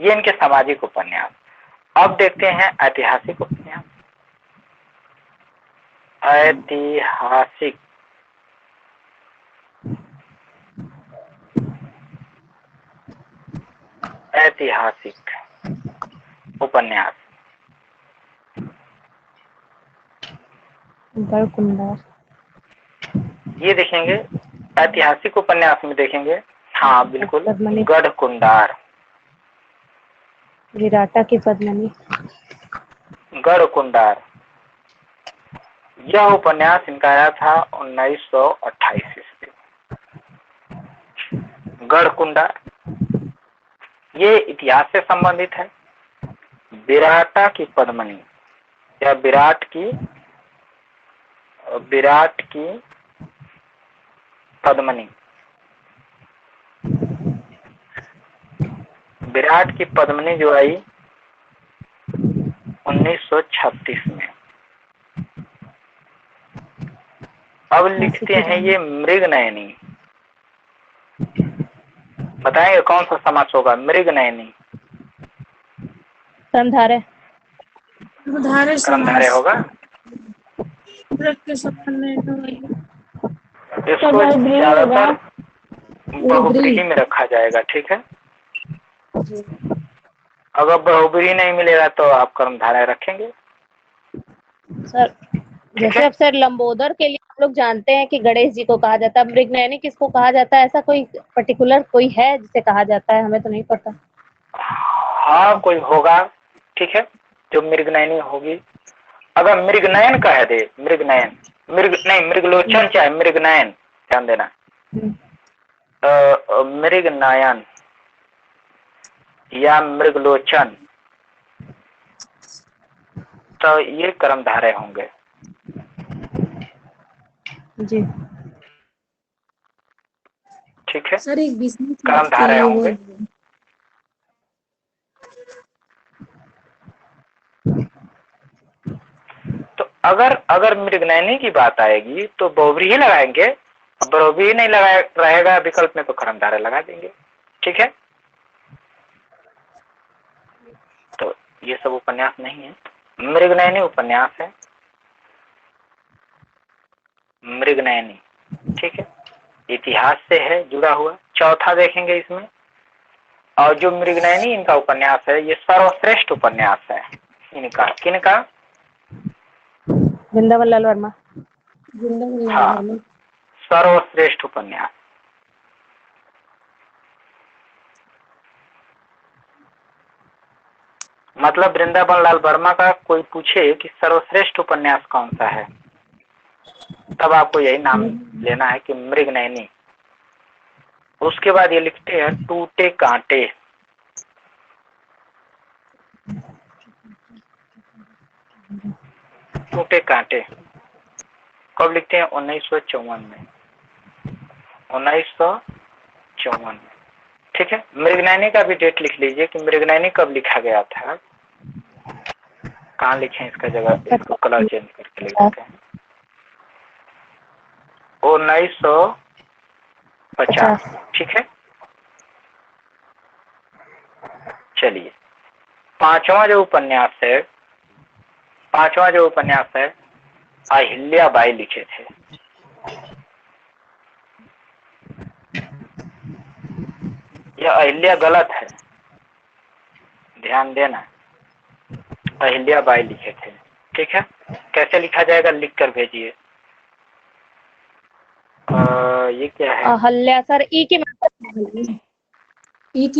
ये इनके सामाजिक उपन्यास। अब देखते हैं ऐतिहासिक उपन्यास। ऐतिहासिक ऐतिहासिक उपन्यास, ये देखेंगे ऐतिहासिक उपन्यास में देखेंगे। हाँ बिल्कुल, गढ़कुंडार, विराटा की पद्मिनी। गढ़कुंडार, यह उपन्यास इनका आया था 1928 ईस्वी। गढ़कुंडार ये इतिहास से संबंधित है। विराटा की पद्मिनी या विराट की पद्मिनी, विराट की पद्मिनी जो आई 1936 में। अब लिखते हैं ये मृगनयनी। बताएंगे कौन सा समास होगा? मृगनयनी, कर्मधारय होगा। इसको ज्यादातर बहुब्रीही में रखा जाएगा। ठीक है, अगर बहुब्रीही नहीं मिलेगा तो आप कर्मधारय रखेंगे। सर जैसे अब सर लंबोदर के लिए हम लोग जानते हैं कि गणेश जी को कहा जाता है, मृगनयनी किसको कहा जाता है? ऐसा कोई पर्टिकुलर कोई है जिसे कहा जाता है? हमें तो नहीं पता। हाँ, कोई होगा। ठीक है, जो मृगनयनी होगी। अगर मृगनयन कह दे, मृगनयन, मृग नहीं, मृगलोचन चाहे मृगनयन, ध्यान देना। मृगनयन या मृगलोचन, तो ये कर्मधारय होंगे। जी ठीक है, सर एक विशेष कर्मधारय होंगे। तो अगर मृगनयनी की बात आएगी तो बहुव्रीहि लगाएंगे, बहुव्रीहि नहीं लगाया रहेगा विकल्प में तो कर्मधारय लगा देंगे। ठीक है, तो ये सब उपन्यास नहीं है, मृगनयनी उपन्यास है, मृगनयनी। ठीक है, इतिहास से है जुड़ा हुआ। चौथा देखेंगे इसमें, और जो मृगनयनी इनका उपन्यास है ये सर्वश्रेष्ठ उपन्यास है इनका। किनका? वृंदावन लाल वर्मा। हाँ, सर्वश्रेष्ठ उपन्यास। मतलब वृंदावन लाल वर्मा का कोई पूछे कि सर्वश्रेष्ठ उपन्यास कौन सा है, तब आपको यही नाम लेना है कि मृगनयनी। उसके बाद ये लिखते हैं टूटे कांटे। टूटे कांटे कब लिखते हैं? 1954 में, 1954 में। ठीक है, मृगनयनी का भी डेट लिख लीजिए कि मृगनयनी कब लिखा गया था। कहाँ लिखे इसका जगह, इसको कलर चेंज करके लिख देते हैं। 1950। ठीक है, चलिए पांचवा जो उपन्यास है अहिल्या बाई लिखे थे। यह अहिल्या गलत है, ध्यान देना, अहिल्या बाई लिखे थे। ठीक है, कैसे लिखा जाएगा लिख कर भेजिए। ये क्या है? अहल्या सर, ई की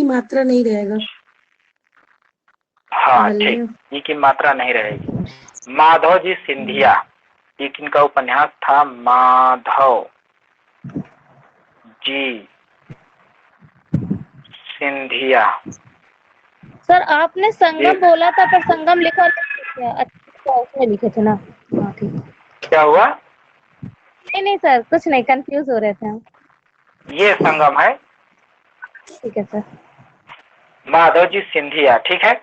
मात्रा नहीं रहेगा। हाँ ठीक, ई की मात्रा नहीं रहेगी। माधव जी सिंधिया, ये किनका उपन्यास था? माधव जी सिंधिया। सर आपने संगम बोला था पर संगम लिखा नहीं। अच्छा उसमें लिखे थे ना। हाँ ठीक। क्या हुआ? नहीं सर, कुछ नहीं, कंफ्यूज हो रहे थे हम। ये संगम है। ठीक है सर। माधव जी सिंधिया। ठीक है,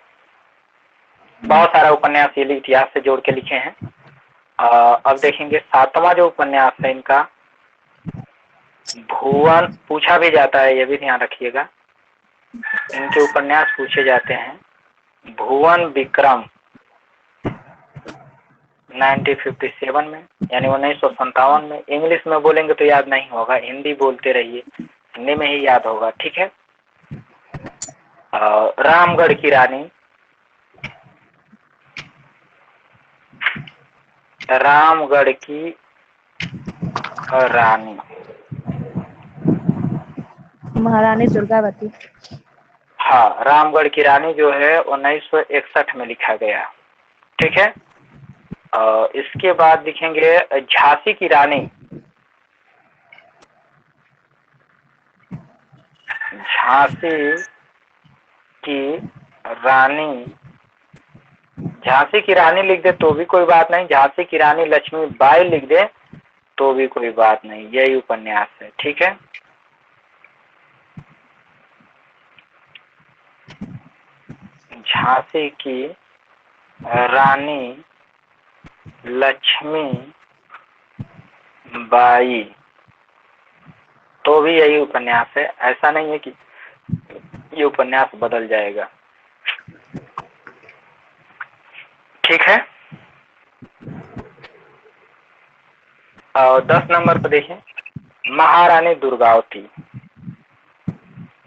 बहुत सारा उपन्यास ये इतिहास से जोड़ के लिखे हैं। अब देखेंगे सातवां जो उपन्यास है इनका, भुवन, पूछा भी जाता है, ये भी ध्यान रखिएगा, इनके उपन्यास पूछे जाते हैं। भुवन विक्रम 1957 में, यानी 1957 में। इंग्लिश में बोलेंगे तो याद नहीं होगा, हिंदी बोलते रहिए, हिंदी में ही याद होगा। ठीक है, रामगढ़ की रानी, रामगढ़ की रानी, महारानी दुर्गावती। हाँ, रामगढ़ की रानी जो है 1961 में लिखा गया। ठीक है, इसके बाद दिखेंगे झांसी की रानी। झांसी की रानी, झांसी की रानी लिख दे तो भी कोई बात नहीं, झांसी की रानी लक्ष्मीबाई लिख दे तो भी कोई बात नहीं, यही उपन्यास है। ठीक है, झांसी की रानी लक्ष्मीबाई तो भी यही उपन्यास है। ऐसा नहीं है कि ये उपन्यास बदल जाएगा। ठीक है, और 10 नंबर पर देखें महारानी दुर्गावती।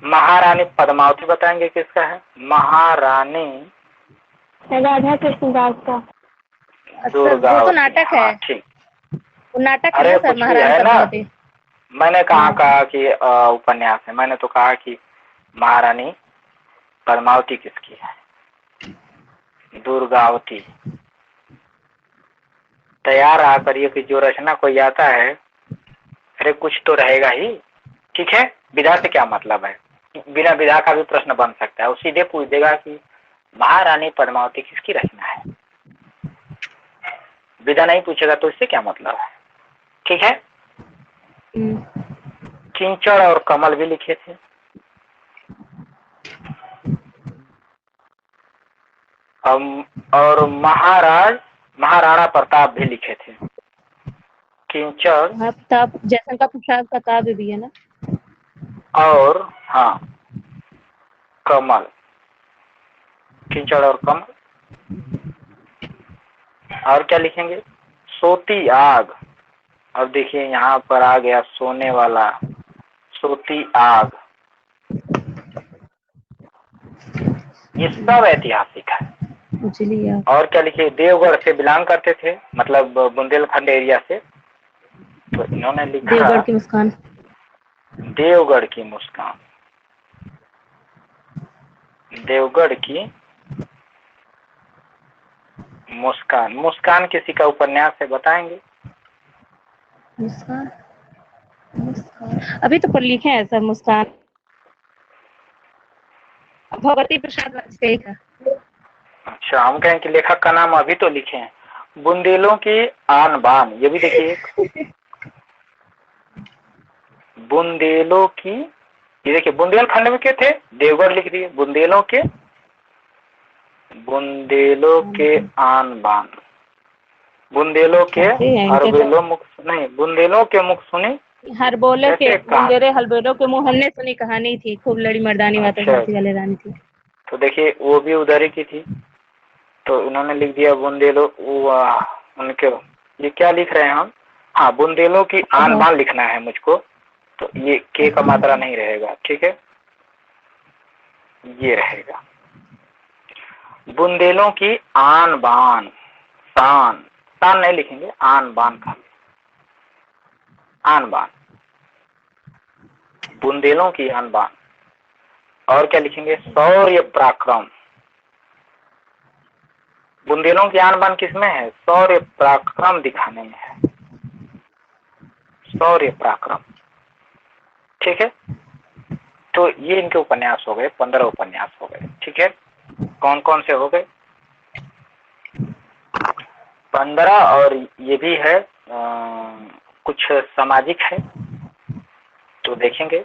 महारानी पद्मावती बताएंगे किसका है? महारानी राधा कृष्ण दास का। दुर्गावती। वो तो नाटक है। ठीक, वो नाटक अरे है सर, कुछ भी महारानी है ना, पद्मावती। मैंने कहा कि उपन्यास है, मैंने तो कहा कि महारानी पद्मावती किसकी है? दुर्गावती। तैयार आकर ये कि जो रचना कोई आता है, अरे कुछ तो रहेगा ही। ठीक है, विधा से क्या मतलब है? बिना विधा का भी प्रश्न बन सकता है। वो सीधे पूछ देगा कि महारानी पद्मावती किसकी रचना है। विधा नहीं पूछेगा तो इससे क्या मतलब है। ठीक है, किंचड़ और कमल भी लिखे थे। और महाराणा प्रताप भी लिखे थे। किंचड़ प्रताप, जयशंकर प्रसाद का काव्य भी है ना। और हाँ, कमल, किंचड़ और कमल। और क्या लिखेंगे? सोती आग। अब देखिए यहाँ पर आ गया सोने वाला, सोती आग। ये सब ऐतिहासिक है। और क्या लिखे? देवगढ़ से बिलोंग करते थे, मतलब बुंदेलखंड एरिया से। तो इन्होंने लिखा देवगढ़ की मुस्कान। देवगढ़ की मुस्कान। देवगढ़ की मुस्कान। मुस्कान किसी का उपन्यास है, बताएंगे? मुस्कान, मुस्कान अभी तो पर लिखे हैं सर। मुस्कान भगवती प्रसाद वाजपेयी का। अच्छा, हम कहें कि लेखक का नाम अभी तो लिखे हैं। बुंदेलों की आन बान, ये भी देखिए। बुंदेलों की, ये देखिए बुंदेलखंड में के थे, देवगढ़ लिख दिए। बुंदेलों के आन बान। बुंदेलों के हरबेलो मुख नहीं, बुंदेलों के मुख सुनी हरबोले के, बुंदेरे हरबोलों के मुंह। हमने सुनी कहानी थी, खूब लड़ी मर्दानी बातें झांसी वाले रानी थी। तो देखिए वो भी उधर ही की थी। तो उन्होंने लिख दिया बुंदेलो। उनके ये क्या लिख रहे हैं हम? हाँ, बुंदेलों की आन बान लिखना है मुझको। तो ये के का मात्रा नहीं रहेगा। ठीक है, ये रहेगा बुंदेलों की आन बान। शान, शान नहीं लिखेंगे, आन बान का। आन बान, बुंदेलों की आन बान। और क्या लिखेंगे? शौर्य पराक्रम। बुंदेलों की आन बान किसमें है? शौर्य पराक्रम दिखाने में है। शौर्य पराक्रम। ठीक है, तो ये इनके उपन्यास हो गए, 15 उपन्यास हो गए। ठीक है, कौन कौन से हो गए? 15। और ये भी है कुछ सामाजिक है, तो देखेंगे।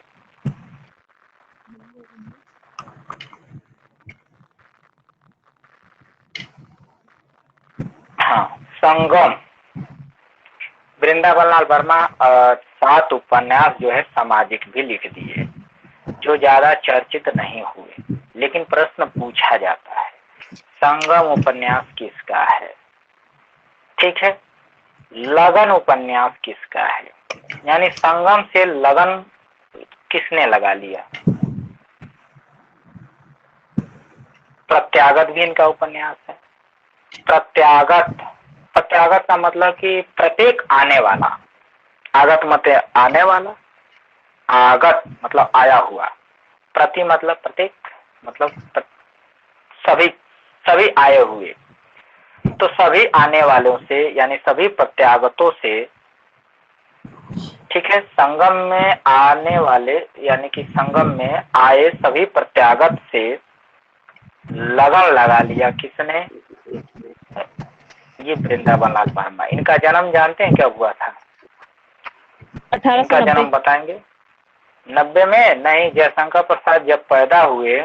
हाँ, संगम। वृंदावन लाल वर्मा 7 उपन्यास जो है सामाजिक भी लिख दिए, जो ज्यादा चर्चित नहीं हुए, लेकिन प्रश्न पूछा जाता है संगम उपन्यास किसका है। ठीक है, लगन उपन्यास किसका है, यानी संगम से लगन किसने लगा लिया। प्रत्यागत भी इनका उपन्यास है। प्रत्यागत, प्रत्यागत का मतलब कि प्रत्येक आने वाला। आगत मतलब आने वाला, आगत मतलब आया हुआ, प्रति मतलब प्रत्येक, मतलब सभी, सभी आए हुए। तो सभी आने वालों से यानी सभी प्रत्यागतों से, ठीक है, संगम में आने वाले यानी कि संगम में आए सभी प्रत्यागत से लगन लगा लिया किसने? ये वृंदावन लाल वर्मा। इनका जन्म जानते हैं क्या हुआ था? 1890। इनका जन्म बताएंगे? 90 में नहीं, जयशंकर प्रसाद जब पैदा हुए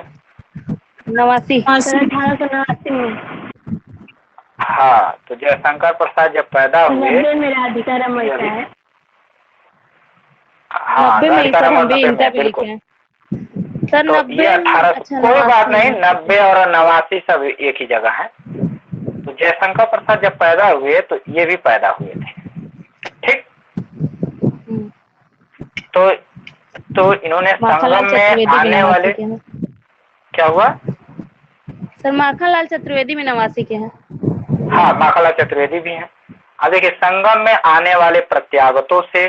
89, 1889 में। हाँ, तो जयशंकर प्रसाद जब पैदा हुए, 90 में राधिका रमन का है। हाँ, 90 में सर हम भी इनका भी बिल्कुल। लिखे हैं सर। तो 90 ये 18, कोई बात नहीं, 90 और 89 सब एक ही जगह है। तो जयशंकर प्रसाद जब पैदा हुए तो ये भी पैदा हुए थे। ठीक, तो इन्होंने संगम में आने वाले, क्या हुआ सर? माखनलाल चतुर्वेदी में 89 के हैं। हाँ, माखनलाल चतुर्वेदी भी हैं। अब देखिए, संगम में आने वाले प्रत्यागतों से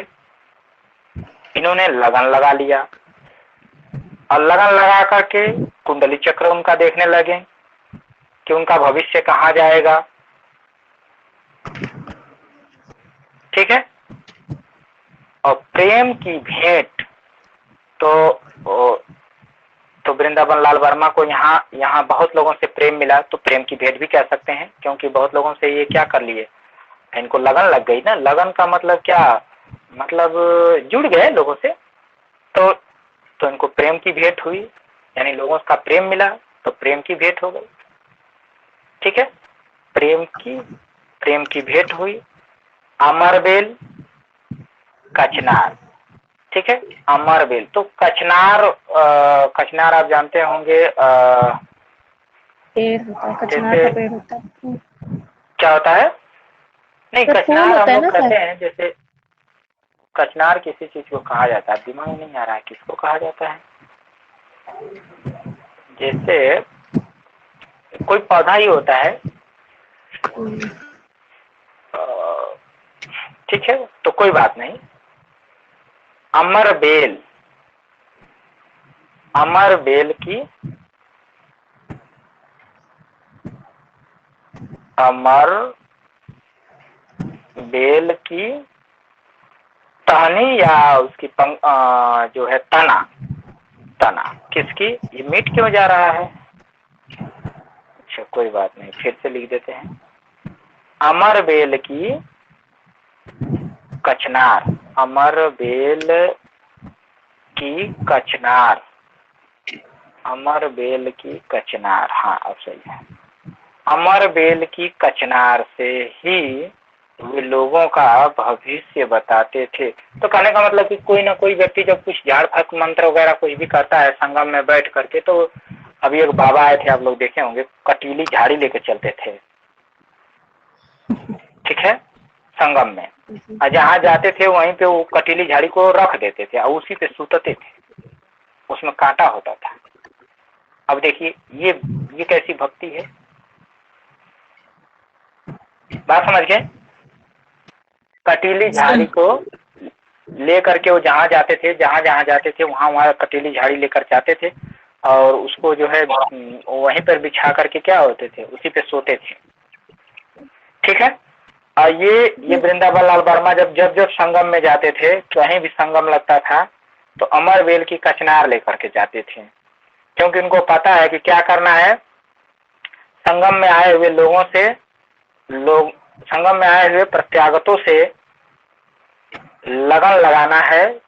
इन्होंने लगन लगा लिया, और लगन लगा करके कुंडली चक्र उनका देखने लगे कि उनका भविष्य कहाँ जाएगा। ठीक है। और प्रेम की भेंट तो वृंदावन लाल वर्मा को यहाँ बहुत लोगों से प्रेम मिला, तो प्रेम की भेंट भी कह सकते हैं, क्योंकि बहुत लोगों से ये क्या कर लिए, इनको लगन लग गई ना। लगन का मतलब क्या, मतलब जुड़ गए लोगों से, तो इनको प्रेम की भेंट हुई, यानी लोगों का प्रेम मिला तो प्रेम की भेंट हो गई। ठीक है, प्रेम की भेंट हुई। अमरबेल, कचनार, ठीक है। अमरबेल तो कचनार, कचनार आप जानते होंगे, पेड़ होता है, कचनार जैसे का पेड़ होता है। क्या होता है, नहीं तो फूल कचनार हम होता है लोग ना कहते सर? हैं, जैसे कचनार किसी चीज को कहा जाता है, दिमाग में नहीं आ रहा है किसको कहा जाता है। जैसे कोई पौधा ही होता है, ठीक है, तो कोई बात नहीं। अमरबेल, अमरबेल की, अमरबेल की टहनी या उसकी जो है तना, तना किसकी, ये मिट क्यों जा रहा है, अच्छा कोई बात नहीं, फिर से लिख देते हैं। अमरबेल की कचनार, अमरबेल की कचनार, अमरबेल की कचनार, हाँ अब सही है। अमरबेल की कचनार से ही वे लोगों का भविष्य बताते थे। तो कहने का मतलब कि कोई ना कोई व्यक्ति जब कुछ झाड़ फूक मंत्र वगैरह कुछ भी करता है संगम में बैठ करके, तो अभी एक बाबा आए थे, आप लोग देखे होंगे, कटीली झाड़ी लेके चलते थे, ठीक है, संगम में, और जहाँ जाते थे वहीं पे वो कटीली झाड़ी को रख देते थे और उसी पे सूतते थे, उसमें कांटा होता था। अब देखिए ये कैसी भक्ति है, बात समझ गए। कटीली झाड़ी को ले करके वो जहाँ जाते थे, जहाँ जाते थे वहाँ कटीली झाड़ी लेकर जाते थे और उसको जो है वहीं पर बिछा करके क्या होते थे, उसी पे सोते थे, ठीक है। और ये वृंदावन लाल वर्मा जब संगम में जाते थे, कहीं भी संगम लगता था तो अमरबेल की कचनार लेकर के जाते थे, क्योंकि उनको पता है कि क्या करना है, संगम में आए हुए लोगों से, संगम में आए हुए प्रत्यागतों से लगन लगाना है,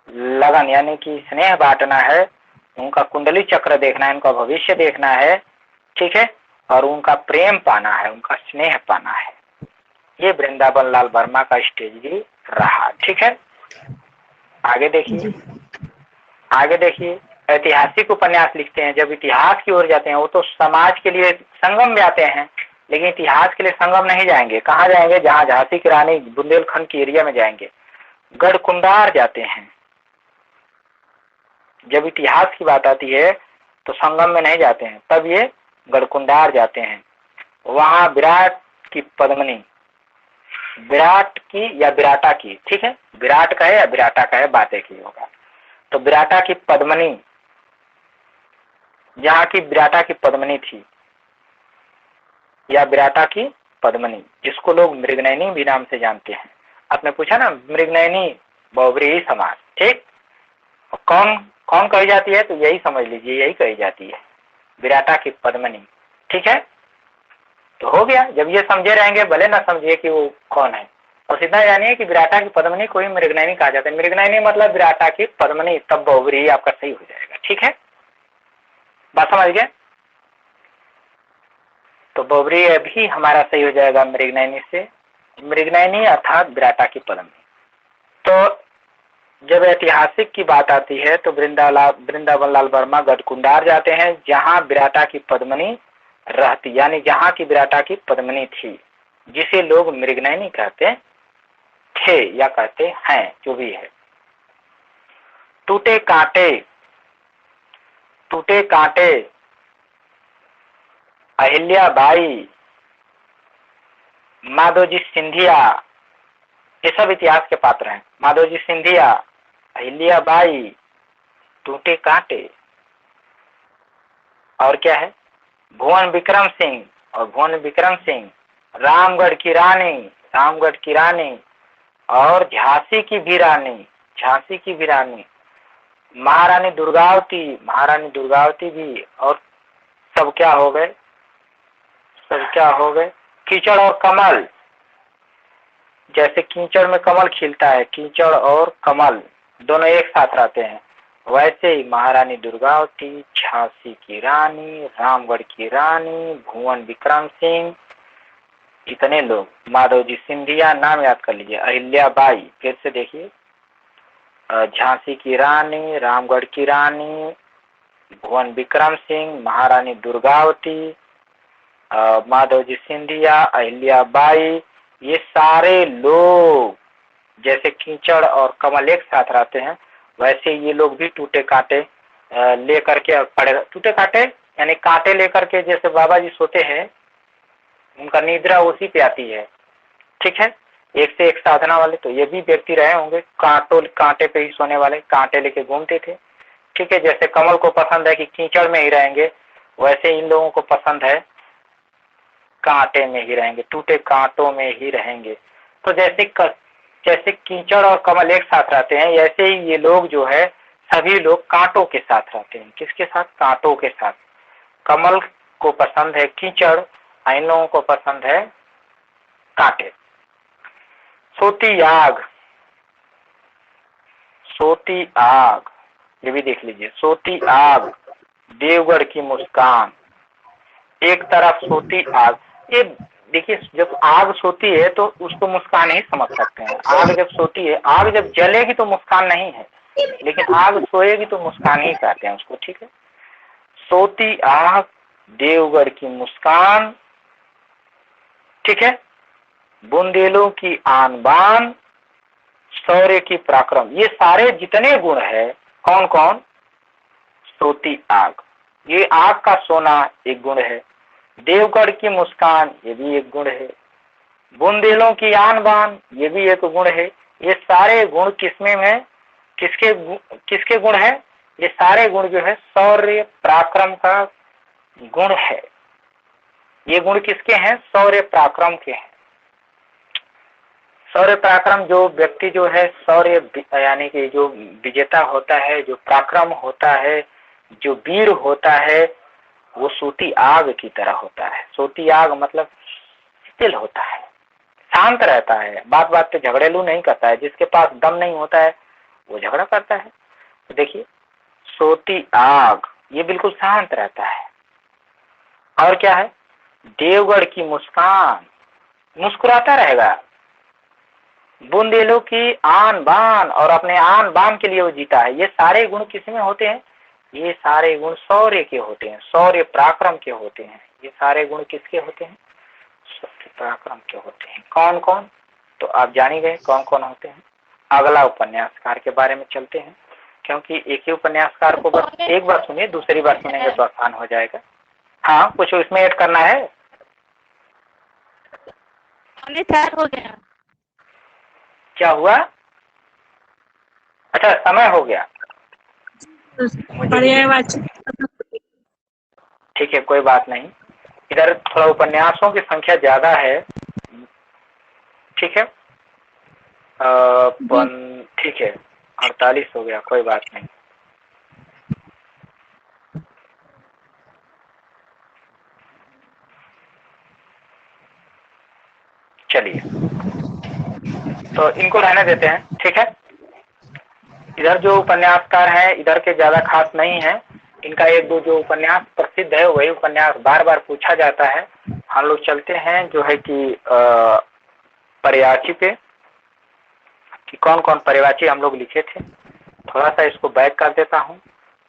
लगन यानी कि स्नेह बांटना है, उनका कुंडली चक्र देखना है, उनका भविष्य देखना है, ठीक है, और उनका प्रेम पाना है, उनका स्नेह पाना है। ये वृंदावन लाल वर्मा का स्ट्रेटजी रहा, ठीक है। आगे देखिए, आगे देखिए, ऐतिहासिक उपन्यास लिखते हैं, जब इतिहास की ओर जाते हैं, वो तो समाज के लिए संगम में आते हैं, लेकिन इतिहास के लिए संगम नहीं जाएंगे। कहाँ जाएंगे, जहाँ झांसी की रानी बुंदेलखंड की एरिया में जाएंगे, गढ़कुंडार जाते हैं। जब इतिहास की बात आती है तो संगम में नहीं जाते हैं, तब ये गढ़कुंडार जाते हैं। वहां विराट की पद्मनी, विराट की या विराटा की, ठीक है, विराट का है या विराटा का है, बात एक ही होगा। तो विराटा की पद्मनी, जहाँ की विराटा की पद्मनी थी या विराटा की पद्मनी, जिसको लोग मृगनयनी भी नाम से जानते हैं। आपने पूछा ना मृगनयनी बहुव्रीहि समास, ठीक, कौन कौन कही जाती है, तो यही समझ लीजिए, यही कही जाती है, विराटा की पद्मनी, ठीक है। तो हो गया, जब ये समझे रहेंगे, भले ना समझिए कि वो कौन है, और सीधा जानिए कि विराटा की पद्मनी को ही मृगनयनी कहा जाता है। मृगनयनी मतलब विराटा की पद्मनी, तब बहुव्रीहि आपका सही हो जाएगा, ठीक है, बात समझ गए। तो बहुव्रीहि भी हमारा सही हो जाएगा मृगनयनी से, मृगनयनी अर्थात विराटा की पद्मनी। तो जब ऐतिहासिक की बात आती है तो वृंदावन लाल वर्मा गढ़कुंडार जाते हैं, जहां विराटा की पद्मनी रहती, यानी जहां की विराटा की पद्मनी थी, जिसे लोग मृगनयनी कहते थे या कहते हैं, जो भी है। टूटे कांटे, टूटे कांटे, अहिल्याबाई, माधोजी सिंधिया, ये सब इतिहास के पात्र हैं। माधोजी सिंधिया, अहिल्याबाई, टूटे कांटे, और क्या है, भुवन विक्रम सिंह, और भुवन विक्रम सिंह, रामगढ़ की रानी, रामगढ़ की रानी और झांसी की भी रानी, झांसी की भी रानी, महारानी दुर्गावती भी, और सब क्या हो गए, सब क्या हो गए, कीचड़ और कमल। जैसे कीचड़ में कमल खिलता है, कीचड़ और कमल दोनों एक साथ रहते हैं, वैसे ही महारानी दुर्गावती, झांसी की रानी, रामगढ़ की रानी, भुवन विक्रम सिंह, इतने लोग, माधवजी सिंधिया, नाम याद कर लीजिए, अहिल्याबाई, फिर से देखिए, झांसी की रानी, रामगढ़ की रानी, भुवन विक्रम सिंह, महारानी दुर्गावती, माधवजी सिंधिया, अहिल्याबाई, ये सारे लोग जैसे कीचड़ और कमल एक साथ रहते हैं, वैसे ये लोग भी टूटे कांटे लेकर के पड़े, टूटे कांटे यानी कांटे लेकर के, जैसे बाबा जी सोते हैं, उनका निद्रा उसी पे आती है। ठीक है, एक से एक साधना वाले, तो ये भी व्यक्ति रहे होंगे कांटे पे ही सोने वाले, कांटे लेके घूमते थे। ठीक है, जैसे कमल को पसंद है कि कीचड़ में ही रहेंगे, वैसे इन लोगों को पसंद है कांटे में ही रहेंगे, टूटे कांटों में ही रहेंगे। तो जैसे कीचड़ और कमल एक साथ रहते हैं, ऐसे ही ये लोग जो है सभी लोग कांटों के साथ रहते हैं। किसके साथ? कांटों के साथ। कमल को पसंद है कीचड़, इन लोगों को पसंद है कांटे। सोती आग, सोती आग, ये भी देख लीजिए, सोती आग, देवगढ़ की मुस्कान। एक तरफ सोती आग, ये देखिए, जब आग सोती है तो उसको मुस्कान ही समझ सकते हैं। आग जब सोती है, आग जब जलेगी तो मुस्कान नहीं है, लेकिन आग सोएगी तो मुस्कान ही कहते हैं उसको। ठीक है, सोती आग, देवगढ़ की मुस्कान, ठीक है, बुंदेलों की आन बान, शौर्य की पराक्रम, ये सारे जितने गुण है, कौन कौन? सोती आग, ये आग का सोना एक गुण है, देवगढ़ की मुस्कान ये भी एक गुण है, बुंदेलों की आन बान ये भी एक गुण है। ये सारे गुण किसमें है? किसके गुण है? ये सारे गुण जो है शौर्य पराक्रम का गुण है। ये गुण किसके हैं? शौर्य पराक्रम के हैं। शौर्य पराक्रम, जो व्यक्ति जो है शौर्य यानी कि जो विजेता होता है, जो पराक्रम होता है, जो वीर होता है, वो सोती आग की तरह होता है। सोती आग मतलब स्थिर होता है, शांत रहता है, बात बात पे झगड़ेलू नहीं करता है। जिसके पास दम नहीं होता है वो झगड़ा करता है। तो देखिए, सोती आग ये बिल्कुल शांत रहता है। और क्या है? देवगढ़ की मुस्कान, मुस्कुराता रहेगा। बुंदेलों की आन बान, और अपने आन बान के लिए वो जीता है। ये सारे गुण किसमें होते हैं? ये सारे गुण शौर्य के होते हैं, शौर्य पराक्रम के होते हैं। ये सारे गुण किसके होते हैं? शौर्य पराक्रम के होते हैं। कौन कौन? तो आप जान ही गए कौन कौन होते हैं। अगला उपन्यासकार के बारे में चलते हैं, क्योंकि एक ही उपन्यासकार को बस एक बार सुनिए, दूसरी बार सुनेंगे तो आसान हो जाएगा। हाँ, कुछ इसमें ऐड करना है? हो गया। क्या हुआ? अच्छा, समय हो गया। ठीक है, कोई बात नहीं। इधर थोड़ा उपन्यासों की संख्या ज्यादा है। ठीक है, ठीक है, 48 हो गया, कोई बात नहीं। चलिए, तो इनको रहने देते हैं। ठीक है, इधर जो उपन्यासकार हैं इधर के ज्यादा खास नहीं है। इनका एक दो जो उपन्यास प्रसिद्ध है वही उपन्यास बार बार पूछा जाता है। हम लोग चलते हैं जो है कि पर्यायवाची पे, कि कौन कौन पर्यायवाची हम लोग लिखे थे। थोड़ा सा इसको बैक कर देता हूँ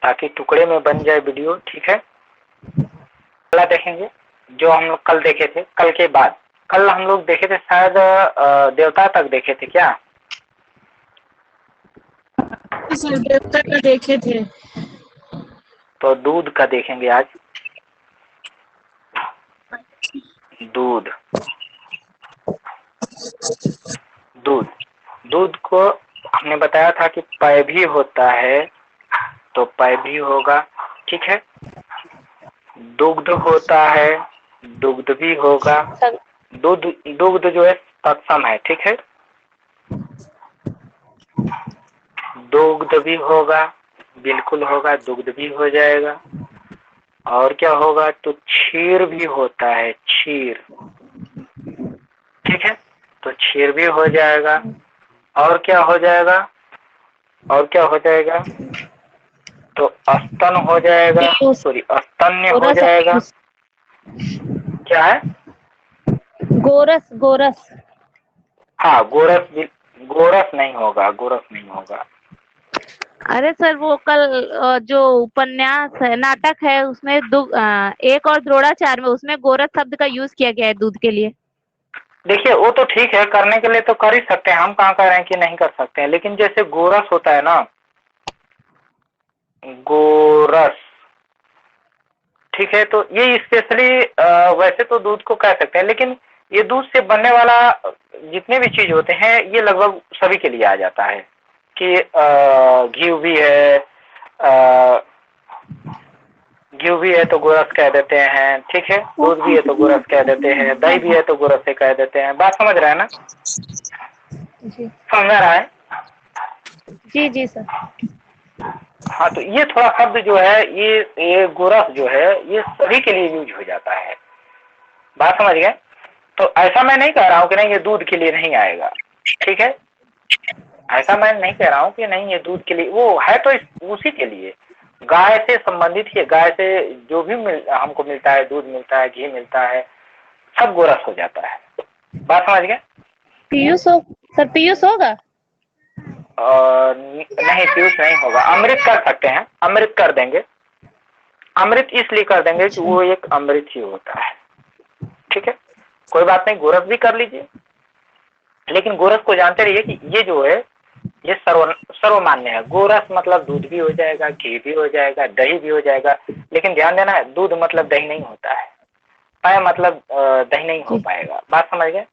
ताकि टुकड़े में बन जाए वीडियो। ठीक है, अगला देखेंगे जो हम लोग कल देखे थे। कल के बाद, कल हम लोग देखे थे शायद देवता तक देखे थे क्या? सर देवता का देखे थे। तो दूध का देखेंगे आज। दूध, दूध, दूध को हमने बताया था कि पय भी होता है तो पय भी होगा। ठीक है, दुग्ध होता है, दुग्ध भी होगा। दुग्ध जो है तत्सम है, ठीक है। दुग्ध भी होगा, बिल्कुल होगा, दुग्ध भी हो जाएगा। और क्या होगा, तो क्षीर भी होता है, क्षीर, ठीक है, तो क्षीर भी हो जाएगा। और क्या हो जाएगा, और क्या हो जाएगा, तो स्तन हो जाएगा, सॉरी स्तन्य हो गोरस और जाएगा। पीयूष। क्या है, गोरस, गोरस। हाँ गोरस भी, गोरस नहीं होगा, गोरस नहीं होगा। अरे सर वो कल जो उपन्यास है, नाटक है, उसमें एक और द्रोणाचार्य में उसमें गोरस शब्द का यूज किया गया है दूध के लिए। देखिए वो तो ठीक है, करने के लिए तो कर ही सकते हैं, हम कहाँ कह रहे हैं कि नहीं कर सकते हैं, लेकिन जैसे गोरस होता है ना, गोरस, ठीक है, तो ये स्पेशली वैसे तो दूध को कह सकते हैं, लेकिन ये दूध से बनने वाला जितने भी चीज होते हैं ये लगभग सभी के लिए आ जाता है कि घी भी है, घी भी है तो गोरस कह देते हैं, ठीक है, दूध भी है तो गोरस कह देते हैं, दही भी है तो गोरस से कह देते हैं। बात समझ रहे हैं ना, जी समझ रहा है? जी जी सर। हाँ, तो ये थोड़ा शब्द जो है, ये गोरस जो है ये सभी के लिए यूज हो जाता है। बात समझ गए? तो ऐसा मैं नहीं कह रहा हूँ कि नहीं ये दूध के लिए नहीं आएगा, ठीक है, ऐसा मैं नहीं कह रहा हूँ कि नहीं ये दूध के लिए, वो है तो उसी के लिए, गाय से संबंधित ही, गाय से जो भी हमको मिलता है, दूध मिलता है, घी मिलता है, सब गोरस हो जाता है। बात समझ गए? पीयूष हो सर, पीयूष होगा? नहीं, पीयूष नहीं होगा, अमृत कर सकते हैं, अमृत कर देंगे, अमृत इसलिए कर देंगे कि वो एक अमृत ही होता है, ठीक है, कोई बात नहीं, गोरस भी कर लीजिए, लेकिन गोरस को जानते रहिए कि ये जो है ये सर्वमान्य है। गोरस मतलब दूध भी हो जाएगा, घी भी हो जाएगा, दही भी हो जाएगा, लेकिन ध्यान देना है दूध मतलब दही नहीं होता है, पाया मतलब दही नहीं हो पाएगा। बात समझ गए?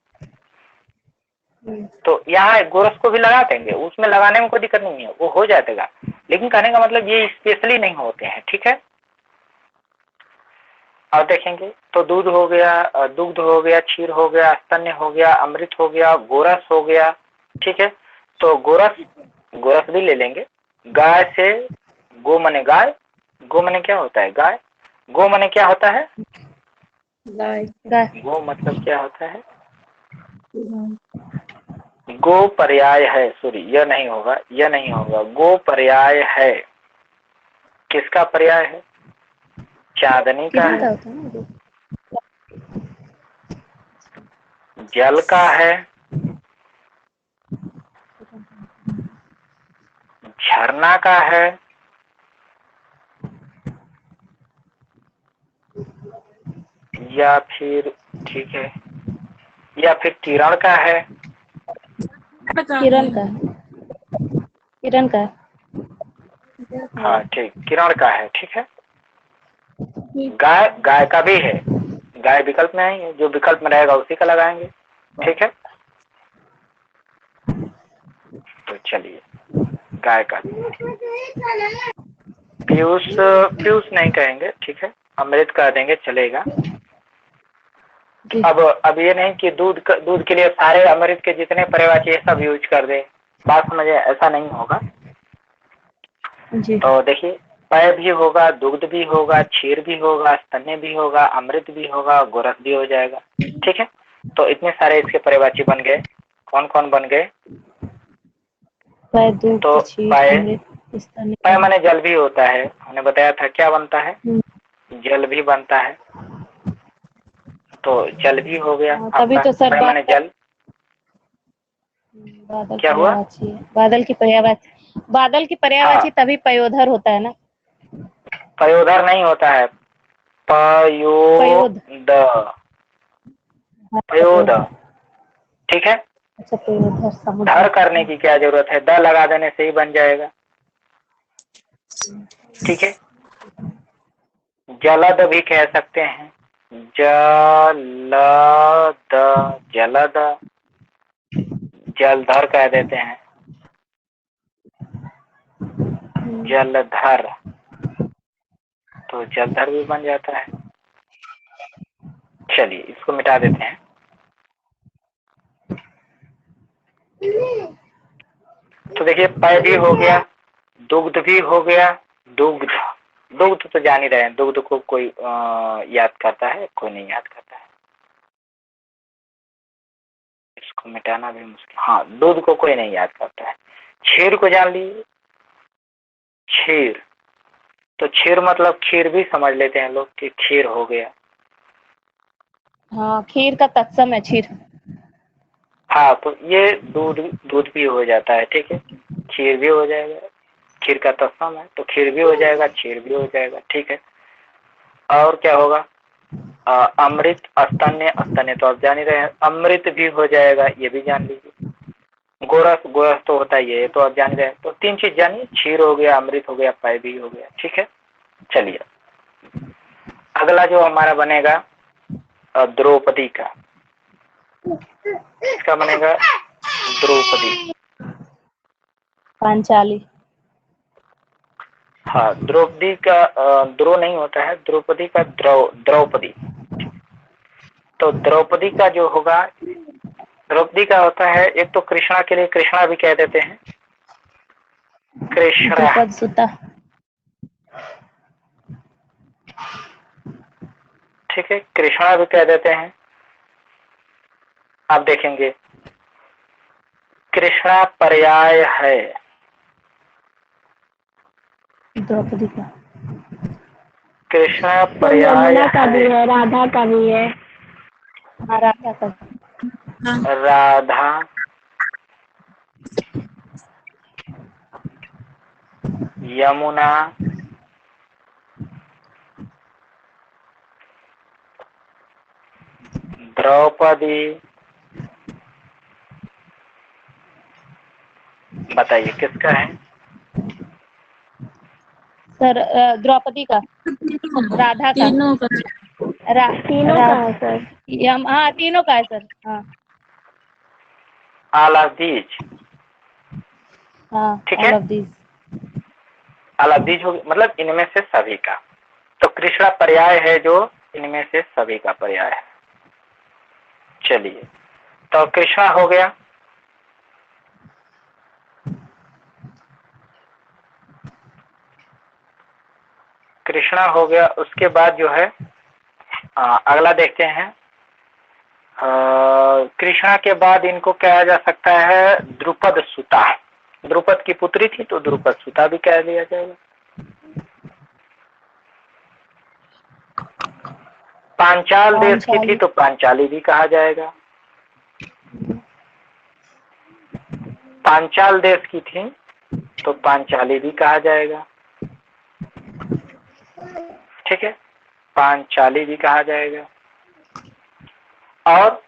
तो यहाँ गोरस को भी लगा देंगे, उसमें लगाने में कोई दिक्कत नहीं है, वो हो जाएगा, लेकिन कहने का मतलब ये स्पेशली नहीं होते हैं, ठीक है। और देखेंगे तो दूध हो गया, दुग्ध हो गया, क्षीर हो गया, स्तन्य हो गया, अमृत हो गया, गोरस हो गया, ठीक है। तो गोरस, गोरस भी ले लेंगे। गाय से, गो मने गाय, गो मने क्या होता है, गाय, गो मने क्या होता है, गाय। गो मतलब क्या होता है, गो पर्याय है, सॉरी यह नहीं होगा, यह नहीं होगा, गो पर्याय है, किसका पर्याय है, चांदनी का किरण का है, होता है ना। जल का है, झरना का है, या फिर, ठीक है, या फिर किरण का है, किरण का, किरण का। हाँ ठीक, किरण का है, ठीक है। गाय, गाय का भी है, गाय विकल्प में नहीं है, जो विकल्प में रहेगा उसी का लगाएंगे, ठीक है। तो चलिए गाय का, पीयूष, पीयूष नहीं कहेंगे, ठीक है, अमृत कह देंगे, चलेगा। अब ये नहीं कि दूध के लिए सारे अमृत के जितने पर्यायवाची है सब यूज कर दे, बात समझे, ऐसा नहीं होगा। जी। तो देखिए पेय भी होगा, दुग्ध भी होगा, क्षीर भी होगा, स्तन्य भी होगा, अमृत भी होगा, गोरस भी हो जाएगा, ठीक है। तो इतने सारे इसके पर्यायवाची बन गए, कौन कौन बन गए, पेय, दूध, तो क्षीर, पेय, अमृत, स्तन्य। पेय माने जल भी होता है, हमने बताया था क्या बनता है, जल भी बनता है, तो जल भी हो गया तभी आपका, तो सर पेय माने जल, बादल क्या हुआ, पर्यायवाची है, बादल की पर्यायवाची, बादल की पर्यायवाची हाँ, तभी पयोधर होता है ना। पयोधर नहीं होता है, पयोध, पयोध, ठीक है। अच्छा पयोधर, समुद्र। धर करने की क्या जरूरत है, द लगा देने से ही बन जाएगा, ठीक है। जलद भी कह सकते हैं, जलद, जलद, जलधर कह देते हैं, जलधर, तो जलधर भी बन जाता है। चलिए इसको मिटा देते हैं। तो देखिए पय भी हो गया, दुग्ध भी हो गया, दुग्ध, दुग्ध तो जान ही रहे हैं, दुग्ध को कोई याद करता है, कोई नहीं याद करता है, इसको मिटाना भी मुश्किल। हाँ, दूध को कोई नहीं याद करता है। क्षीर को जान लीजिए, क्षीर, तो क्षीर मतलब खीर भी समझ लेते हैं लोग कि खीर हो गया। हाँ, खीर का तत्सम है क्षीर। हाँ, तो ये दूध, दूध भी हो जाता है, ठीक है, खीर भी हो जाएगा, खीर का तत्सम है तो खीर भी हो जाएगा, क्षीर भी हो जाएगा, ठीक है। और क्या होगा, अमृत, स्तन्य, स्तन्य तो आप जान ही रहे हैं, अमृत भी हो जाएगा, ये भी जान लीजिए। गोरस, गोरस तो होता ही है, ये तो आप जान रहे हैं। तो 3 चीज जानिए, क्षीर हो गया, अमृत हो गया, पय भी हो गया, ठीक है। चलिए अगला जो हमारा बनेगा द्रौपदी का, इसका बनेगा द्रौपदी। पांचाली। हाँ, द्रौपदी का द्रो नहीं होता है, द्रौपदी का द्रौपदी। तो द्रौपदी का जो होगा, द्रौपदी का होता है, एक तो कृष्णा के लिए कृष्णा भी कह देते हैं, कृष्णा, द्रुपद सुता। ठीक है, कृष्णा भी कह देते हैं। आप देखेंगे कृष्णा पर्याय है द्रौपदी का। कृष्णा पर्याय का भी है, है, राधा का भी है। हाँ, राधा का। राधा, यमुना, द्रौपदी, बताइए किसका है? सर द्रौपदी का, राधा का, तीनों का, तीनों का है सर। हाँ तीनों का है सर। हाँ ऑल ऑफ दीज, हाँ, ठीक है, all of these. All of these हो, मतलब इनमें से सभी का। तो कृष्णा पर्याय है जो इनमें से सभी का पर्याय है। चलिए, तो कृष्णा हो गया, कृष्णा हो गया। उसके बाद जो है अगला देखते हैं, कृष्णा के बाद इनको कहा जा सकता है द्रुपद सुता। द्रुपद की पुत्री थी तो द्रुपद सुता भी कह दिया जाएगा। पांचाल देश की थी तो पांचाली भी कहा जाएगा। पांचाल देश की थी तो पांचाली भी कहा जाएगा, ठीक है, पांचाली भी कहा जाएगा। और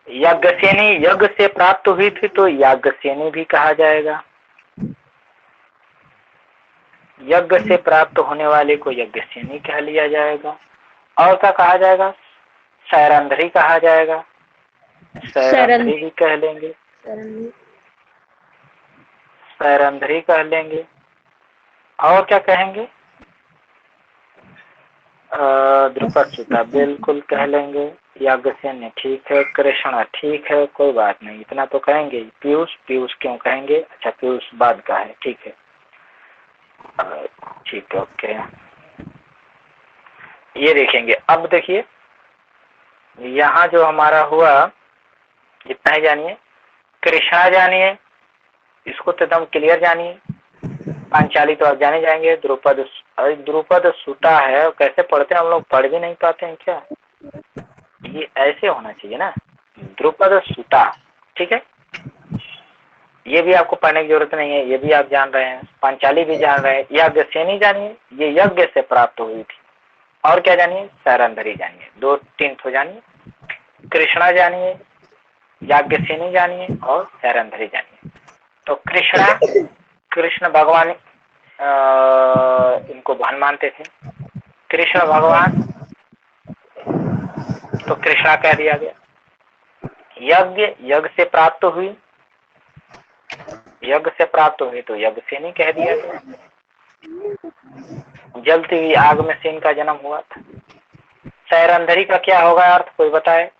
यज्ञसेनी, यज्ञ से प्राप्त हुई थी तो याज्ञसेनी भी कहा जाएगा। यज्ञ से प्राप्त होने वाले को यज्ञसेनी कह लिया जाएगा। और क्या कहा जाएगा? सैरंध्री कहा जाएगा, सैरंध्री भी कह लेंगे, सैरंध्री कह लेंगे। और क्या कहेंगे? द्रुपद सुता बिल्कुल कह लेंगे, याज्ञसेनी ठीक है, कृष्णा ठीक है, कोई बात नहीं, इतना तो कहेंगे। पीयूष, पीयूष क्यों कहेंगे? अच्छा, पीयूष बाद का है, ठीक है, ठीक है, ओके। ये देखेंगे। अब देखिए यहाँ जो हमारा हुआ, इतना ही जानिए। कृष्णा जानिए, इसको तो एकदम क्लियर जानिए। पांचाली तो आप जाने जाएंगे। द्रुपद, द्रुपद सुता है, कैसे पढ़ते हैं हम लोग, पढ़ भी नहीं पाते हैं क्या? ये ऐसे होना चाहिए ना, द्रुपद सुता, ठीक है, ये भी आपको पढ़ने की जरूरत नहीं है, ये भी आप जान रहे हैं। पांचाली भी जान रहे हैं। यज्ञसेनी जानिए, ये यज्ञ से प्राप्त हुई थी। और क्या जानिए? सैरंध्री जानिए, 2-3 तो जानिए। कृष्णा जानिए, याज्ञसेनी जानिए और सैरंध्री जानिए। तो कृष्णा, कृष्ण भगवान इनको बहन मानते थे, कृष्ण भगवान, तो कृष्णा कह दिया गया। यज्ञ, यज्ञ से प्राप्त हुई, यज्ञ से प्राप्त हुई तो यज्ञसेनी कह दिया गया। जलती हुई आग में से इनका जन्म हुआ था। सैरंध्री का क्या होगा अर्थ, कोई बताए?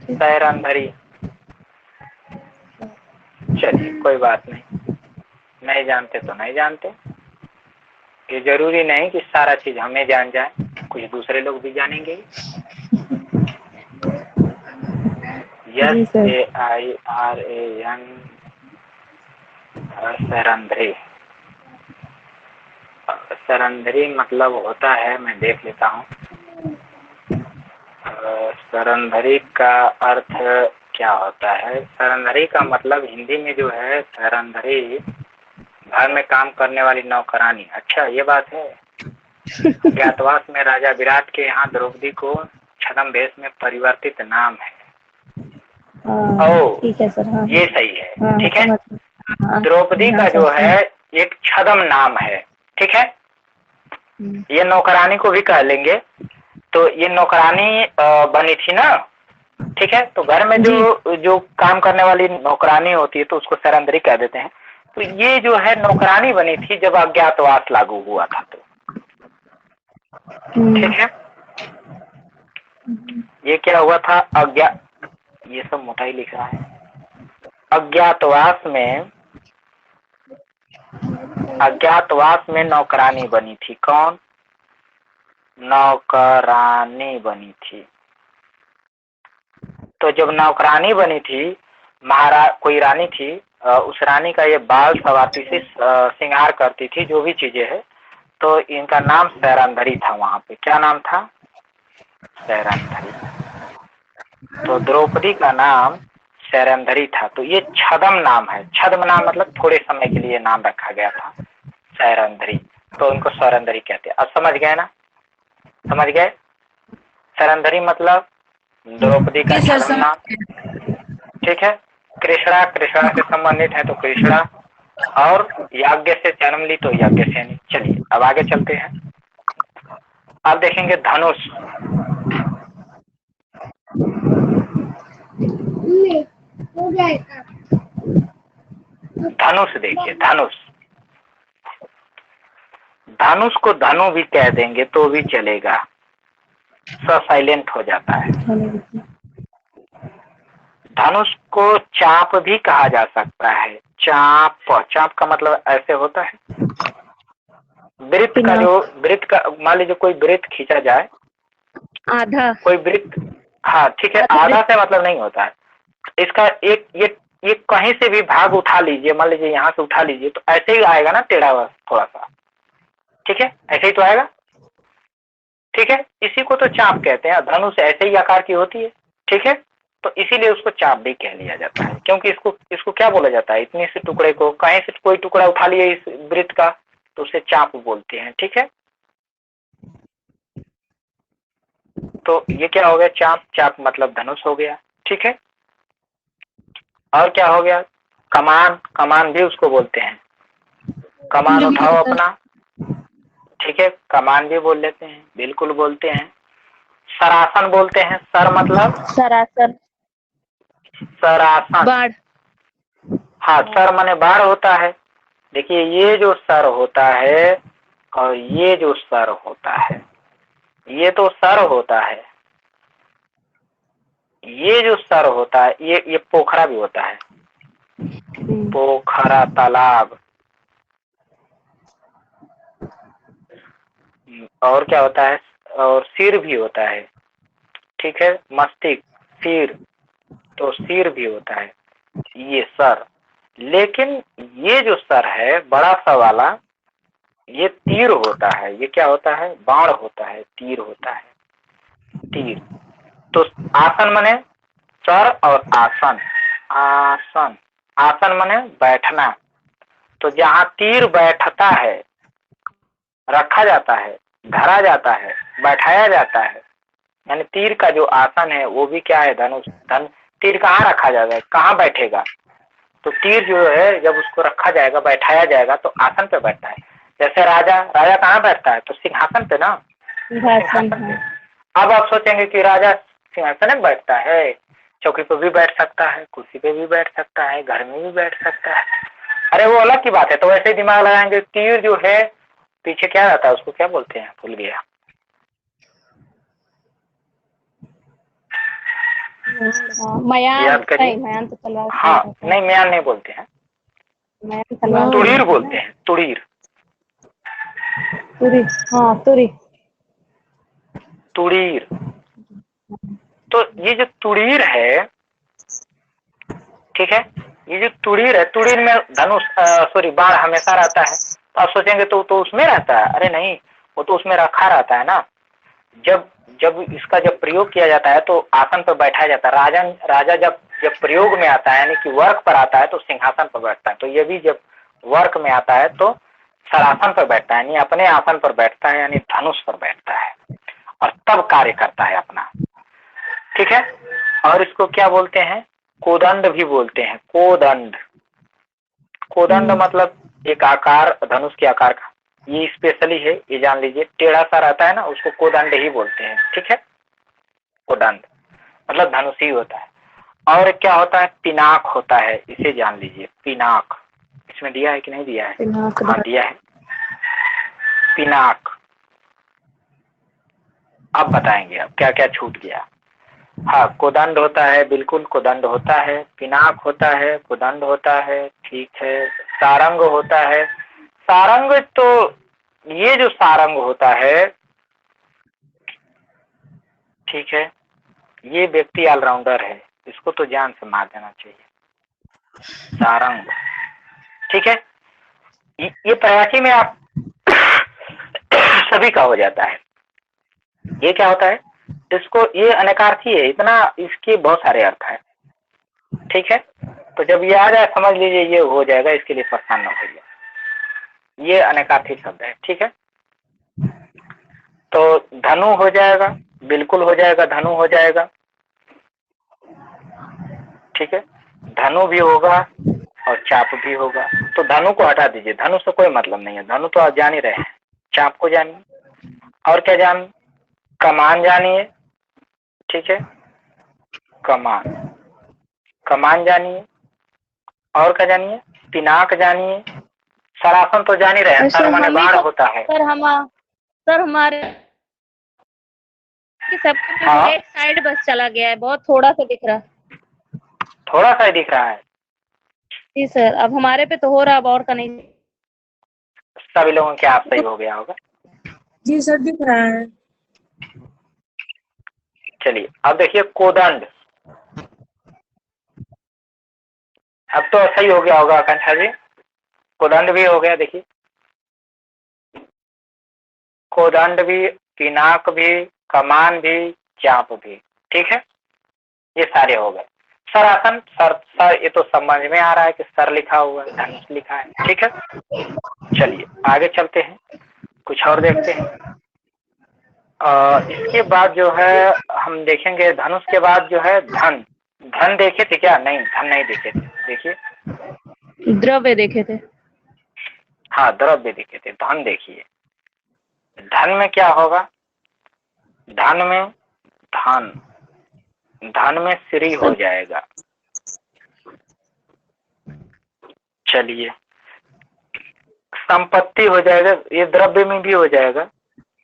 सैरंधरी। चलिए कोई बात नहीं, नहीं जानते तो नहीं जानते, ये जरूरी नहीं कि सारा चीज हमें जान जाए, कुछ दूसरे लोग भी जानेंगे। SAIRAN सैरंधरी। सैरंधरी मतलब होता है, मैं देख लेता हूँ। सैरंधरी का अर्थ क्या होता है? सैरंधरी का मतलब हिंदी में जो है, सैरंधरी घर में काम करने वाली नौकरानी। अच्छा ये बात है। अज्ञातवास में राजा विराट के यहाँ द्रौपदी को छद्म वेश में परिवर्तित नाम है। ठीक है सर। हाँ, ये सही है। हाँ, ठीक है, हाँ, द्रौपदी हाँ, का सर, जो है एक छद्म नाम है। ठीक है, ये नौकरानी को भी कह लेंगे। तो ये नौकरानी बनी थी ना। ठीक है, तो घर में जो काम करने वाली नौकरानी होती है तो उसको सैरंधरी कह देते हैं। तो ये जो है नौकरानी बनी थी जब अज्ञातवास लागू हुआ था। तो ठीक है, ये क्या हुआ था? ये सब मोटा ही लिख रहा है। अज्ञातवास में नौकरानी बनी थी। कौन? नौकरानी बनी थी। तो जब नौकरानी बनी थी, कोई रानी थी, उस रानी का ये बाल सवाती से श्रृंगार करती थी, जो भी चीजें है। तो इनका नाम सैरंधरी था। वहां पे क्या नाम था? सैरंधरी। तो द्रौपदी का नाम सैरंधरी था। तो ये छद्म नाम है। छद्म नाम मतलब थोड़े समय के लिए नाम रखा गया था, सैरंधरी। तो इनको सैरंधरी कहते हैं। अब समझ गए ना? समझ गए? सैरंधरी मतलब द्रौपदी का छद्म नाम। ठीक है, कृष्णा से संबंधित है तो कृष्णा, और याज्ञ से जन्म ली तो यज्ञसेनी। चलिए अब आगे चलते हैं। अब देखेंगे धनुष। धनुष देखिए, धनुष। धनुष को धनु भी कह देंगे तो भी चलेगा, साइलेंट हो जाता है। धनुष को चाप भी कहा जा सकता है। चाप का मतलब ऐसे होता है, वृत्त का, जो वृत्त का, मान लीजिए कोई वृत्त खींचा जाए, आधा कोई वृत्त। हाँ ठीक है, आधा से मतलब नहीं होता है इसका। ये कहीं से भी भाग उठा लीजिए, मान लीजिए यहाँ से उठा लीजिए तो ऐसे ही आएगा ना, टेढ़ा हुआ थोड़ा सा। ठीक है, ऐसे ही तो आएगा। ठीक है, इसी को तो चाप कहते हैं। धनुष ऐसे ही आकार की होती है। ठीक है, तो इसीलिए उसको चाप भी कह लिया जाता है, क्योंकि इसको क्या बोला जाता है? इतने से टुकड़े को कहीं से कोई टुकड़ा उठा लिए इस वृत्त का तो उसे चाप बोलते हैं। ठीक है, तो ये क्या हो गया? चाप मतलब धनुष हो गया। ठीक है, और क्या हो गया? कमान भी उसको बोलते हैं। कमान उठाओ अपना। ठीक है, कमान भी बोल लेते हैं, बिल्कुल बोलते हैं। सरासन बोलते हैं। सर मतलब सरासन, सरासन। बाढ़। हाँ, सर माने बाढ़ होता है। देखिए, ये जो सर होता है और ये जो सर होता है, ये तो सर होता है। ये जो सर होता है, ये पोखरा भी होता है। पोखरा, तालाब। और क्या होता है? और सिर भी होता है। ठीक है, मस्तिष्क, सिर, तो सिर भी होता है। ये सर। लेकिन ये जो सर है बड़ा सा वाला, ये तीर होता है। ये क्या होता है? बाण होता है, तीर होता है, तीर। तो आसन माने सर, और आसन, आसन माने बैठना। तो जहाँ तीर बैठता है, रखा जाता है, धरा जाता है, बैठाया जाता है, यानी तीर का जो आसन है वो भी क्या है? धनुष। तीर कहाँ रखा जाएगा? कहाँ बैठेगा? तो तीर जो है जब उसको रखा जाएगा, बैठाया जाएगा, तो आसन पे बैठता है। जैसे राजा कहाँ बैठता है? तो सिंहासन पे ना, सिंहासन पे। अब आप सोचेंगे कि राजा सिंहासन में बैठता है? चौकी पे भी बैठ सकता है, कुर्सी पे भी बैठ सकता है, घर में भी बैठ सकता है। अरे वो अलग की बात है। तो वैसे ही दिमाग लगाएंगे, तीर जो है पीछे क्या रहता है? उसको क्या बोलते हैं? भूल गया। मयान याद करिए। नहीं, मयान तो तलवार से हाँ, रहता है। नहीं म्यान नहीं बोलते हैं, मयान तलवार से तुड़ीर रहता है बोलते ना। हैं, तुड़ीर। तुरी, हाँ तुरी। तुड़ीर। तो ये जो तुड़ीर है, ठीक है, ये जो तुड़ीर है, तुड़ीर में धनुष सॉरी बाण हमेशा रहता है। तो आप सोचेंगे तो उसमें रहता है, अरे नहीं, वो तो उसमें रखा रहता है ना। जब जब इसका जब प्रयोग किया जाता है तो आसन पर बैठाया जाता है। राजा जब जब प्रयोग में आता है, यानी कि वर्क पर आता है, तो सिंहासन पर बैठता है। तो ये भी जब वर्क में आता है तो सरासन पर बैठता है, यानी अपने आसन पर बैठता है, यानी धनुष पर बैठता है और तब कार्य करता है अपना। ठीक है। और इसको क्या बोलते हैं? कोदंड भी बोलते हैं। कोदंड। कोदंड मतलब एक आकार, धनुष के आकार का। ये स्पेशली है, ये जान लीजिए। टेढ़ा सा रहता है ना, उसको कोदंड ही बोलते हैं। ठीक है। कोदंड मतलब धनुष ही होता है। और क्या होता है? पिनाक होता है, इसे जान लीजिए। पिनाक इसमें दिया है कि नहीं दिया है? हाँ दिया है, पिनाक। अब बताएंगे अब क्या क्या छूट गया। हाँ, कोदंड होता है, बिल्कुल कोदंड होता है, पिनाक होता है, कोदंड होता है, ठीक है। सारंग होता है। सारंग तो ये जो सारंग होता है, ठीक है, ये व्यक्ति ऑलराउंडर है, इसको तो जान से मार देना चाहिए। सारंग, ठीक है। ये प्रयासी में आप सभी का हो जाता है। ये क्या होता है? इसको, ये अनेकार्थी है, इतना इसके बहुत सारे अर्थ है। ठीक है। तो जब ये आ जाए समझ लीजिए ये हो जाएगा, इसके लिए परेशान न होइए। ये अनेकार्थी शब्द है। ठीक है। तो धनु हो जाएगा, बिल्कुल हो जाएगा, धनु हो जाएगा। ठीक है। धनु भी होगा और चाप भी होगा। तो धनु को हटा दीजिए, धनु से कोई मतलब नहीं है, धनु तो आप जान ही रहे हैं। चाप को जानिए। और क्या जान? कमान जानिए। ठीक है, कमान, कमान जानिए। और क्या जानिए? पिनाक जानिए। सरासन तो जान ही रहे हैं, सर माने बाढ़ होता है। सर हमारे कि सबका हाँ, एक साइड बस चला गया है, बहुत थोड़ा सा दिख रहा है। थोड़ा सा ही दिख रहा है। जी सर, अब हमारे पे तो हो रहा, अब और का नहीं। सभी लोगों के आप सही हो गया होगा। जी सर दिख रहा है। चलिए अब देखिए कोदंड। अब तो सही हो गया होगा आकांक्षा जी। कोदंड भी हो गया। देखिए कोदंड भी, पिनाक भी, कमान भी, चाप भी। ठीक है, ये सारे हो गए। सरासन, सर ये तो समझ में आ रहा है कि सर लिखा हुआ है, धनुष लिखा है। ठीक है। चलिए आगे चलते हैं, कुछ और देखते हैं। इसके बाद जो है हम देखेंगे, धनुष के बाद जो है धन। धन देखे थे क्या? नहीं, धन नहीं देखे थे। देखिए, द्रव्य देखे थे। हाँ द्रव्य देखे थे। धन देखिए, धन में क्या होगा? धन में धन, धन में श्री हो जाएगा। चलिए, संपत्ति हो जाएगा, ये द्रव्य में भी हो जाएगा।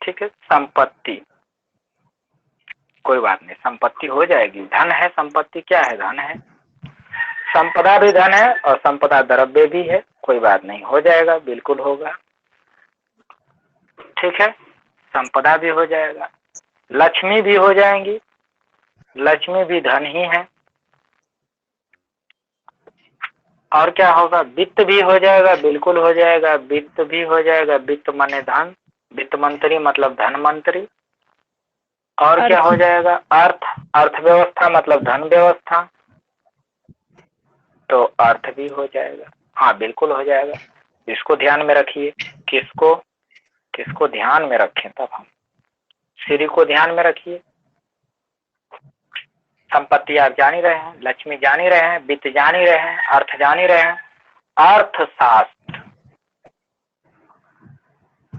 ठीक है, संपत्ति, कोई बात नहीं, संपत्ति हो जाएगी। धन है, संपत्ति क्या है? धन है। संपदा भी धन है और संपदा द्रव्य भी है, कोई बात नहीं, हो जाएगा, बिल्कुल होगा। ठीक है, संपदा भी हो जाएगा, लक्ष्मी भी हो जाएंगी, लक्ष्मी भी धन ही है। और क्या होगा? वित्त भी हो जाएगा, बिल्कुल हो जाएगा, वित्त भी हो जाएगा। वित्त माने धन, वित्त मंत्री मतलब धन मंत्री। और क्या हो जाएगा? अर्थ, अर्थव्यवस्था मतलब धन व्यवस्था, तो अर्थ भी हो जाएगा। हाँ बिल्कुल हो जाएगा। इसको ध्यान में रखिए। किसको किसको ध्यान में रखें? तब हम श्री को ध्यान में रखिए। संपत्ति आप जान ही रहे हैं, लक्ष्मी जान ही रहे हैं, वित्त जान ही रहे हैं, अर्थ जान ही रहे हैं। अर्थशास्त्र,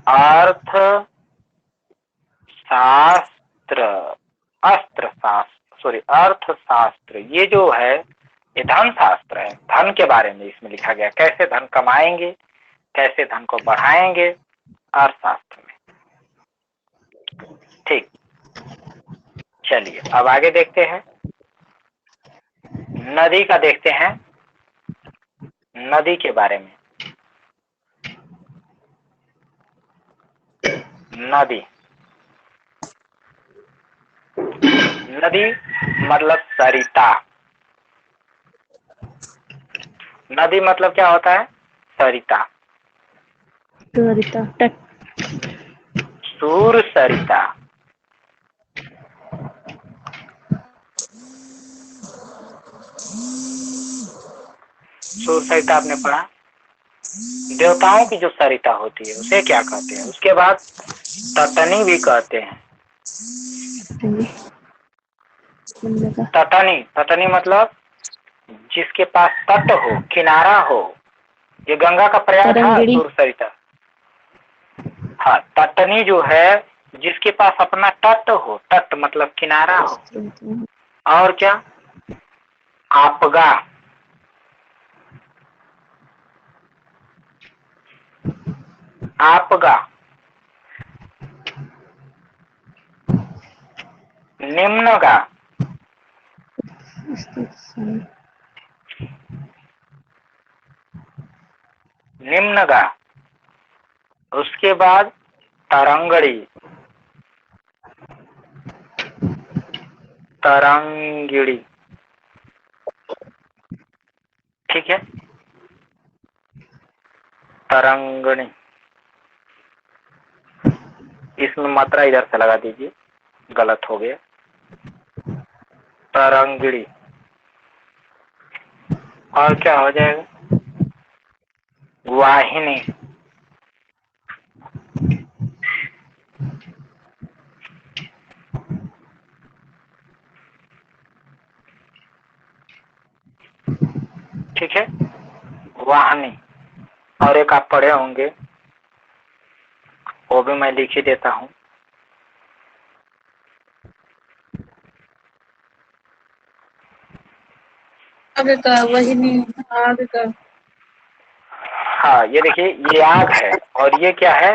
अर्थ शास्त्र, अस्त्र शास्त्र, सॉरी अर्थशास्त्र, ये जो है ये धन शास्त्र है। धन के बारे में इसमें लिखा गया, कैसे धन कमाएंगे, कैसे धन को बढ़ाएंगे, अर्थशास्त्र में। ठीक, चलिए अब आगे देखते हैं। नदी का देखते हैं, नदी के बारे में। नदी, नदी मतलब सरिता। नदी मतलब क्या होता है? सरिता। सरिता, तट। सूर सरिता। सूर सरिता आपने पढ़ा? देवताओं की जो सरिता होती है उसे क्या कहते हैं? उसके बाद तटनी भी कहते हैं। तटनी, तटनी मतलब जिसके पास तट हो, किनारा हो। ये गंगा का प्रयाग था तरंगिणी। सूर सरिता। हाँ, तटनी जो है जिसके पास अपना तट हो, तट मतलब किनारा हो। और क्या? आपगा, आपगा। निम्नगा, निम्नगा। उसके बाद तरंगड़ी, तरंगिड़ी। ठीक है, तरंगणी। इसमें मात्रा इधर से लगा दीजिए, गलत हो गया। तरंगिणी। और क्या हो जाएगा? वाहिनी, ठीक है, वाहिनी। और एक आप पढ़े होंगे, वो भी मैं लिख ही देता हूँ। आग का, वाहिनी, आग का। हाँ, ये देखिए, ये आग है और ये क्या है?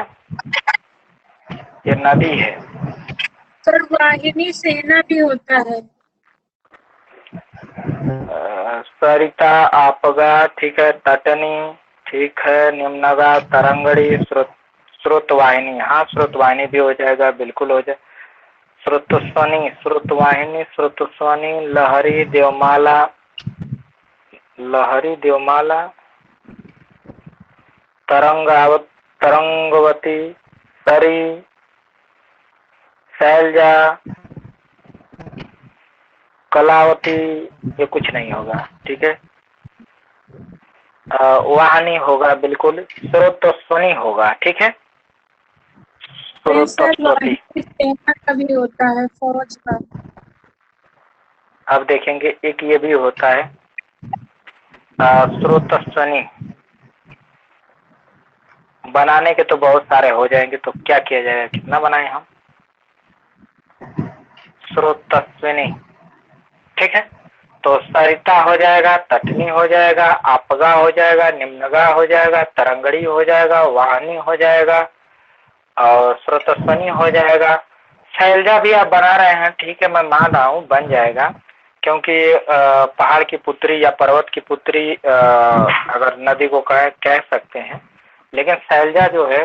ये नदी है। सर वाहिनी सेना भी होता है। सरिता, आपगा, ठीक है, तटनी, ठीक है, निम्नगा, तरंगड़ी, स्रोतवाहिनी। हाँ, स्रोतवाहिनी भी हो जाएगा, बिल्कुल हो जाए। स्रोतस्वनी, स्रोतवाहिनी, स्रोतस्वनी, लहरी, देवमाला, लहरी, देवमाला, तरंगावत, तरंगवती, सरी, शैलजा, कलावती। ये कुछ नहीं होगा, ठीक है। वाहनी होगा, बिल्कुल। स्रोतस्वनी होगा, ठीक है। सर स्रोतस्वती। वाहिनी सेना का भी होता है, फौज का। अब देखेंगे, एक ये भी होता है स्रोतस्वनी। बनाने के तो बहुत सारे हो जाएंगे, तो क्या किया जाएगा? कितना बनाए हम? स्रोतस्विनी, ठीक है। तो सरिता हो जाएगा, तटनी हो जाएगा, आपगा हो जाएगा, निम्नगा हो जाएगा, तरंगड़ी हो जाएगा, वाहनी हो जाएगा और स्रोतस्वनी हो जाएगा। शैलजा भी आप बना रहे हैं, ठीक है, मैं मान रहा हूँ बन जाएगा, क्योंकि पहाड़ की पुत्री या पर्वत की पुत्री अगर नदी को कह सकते हैं। लेकिन शैलजा जो है,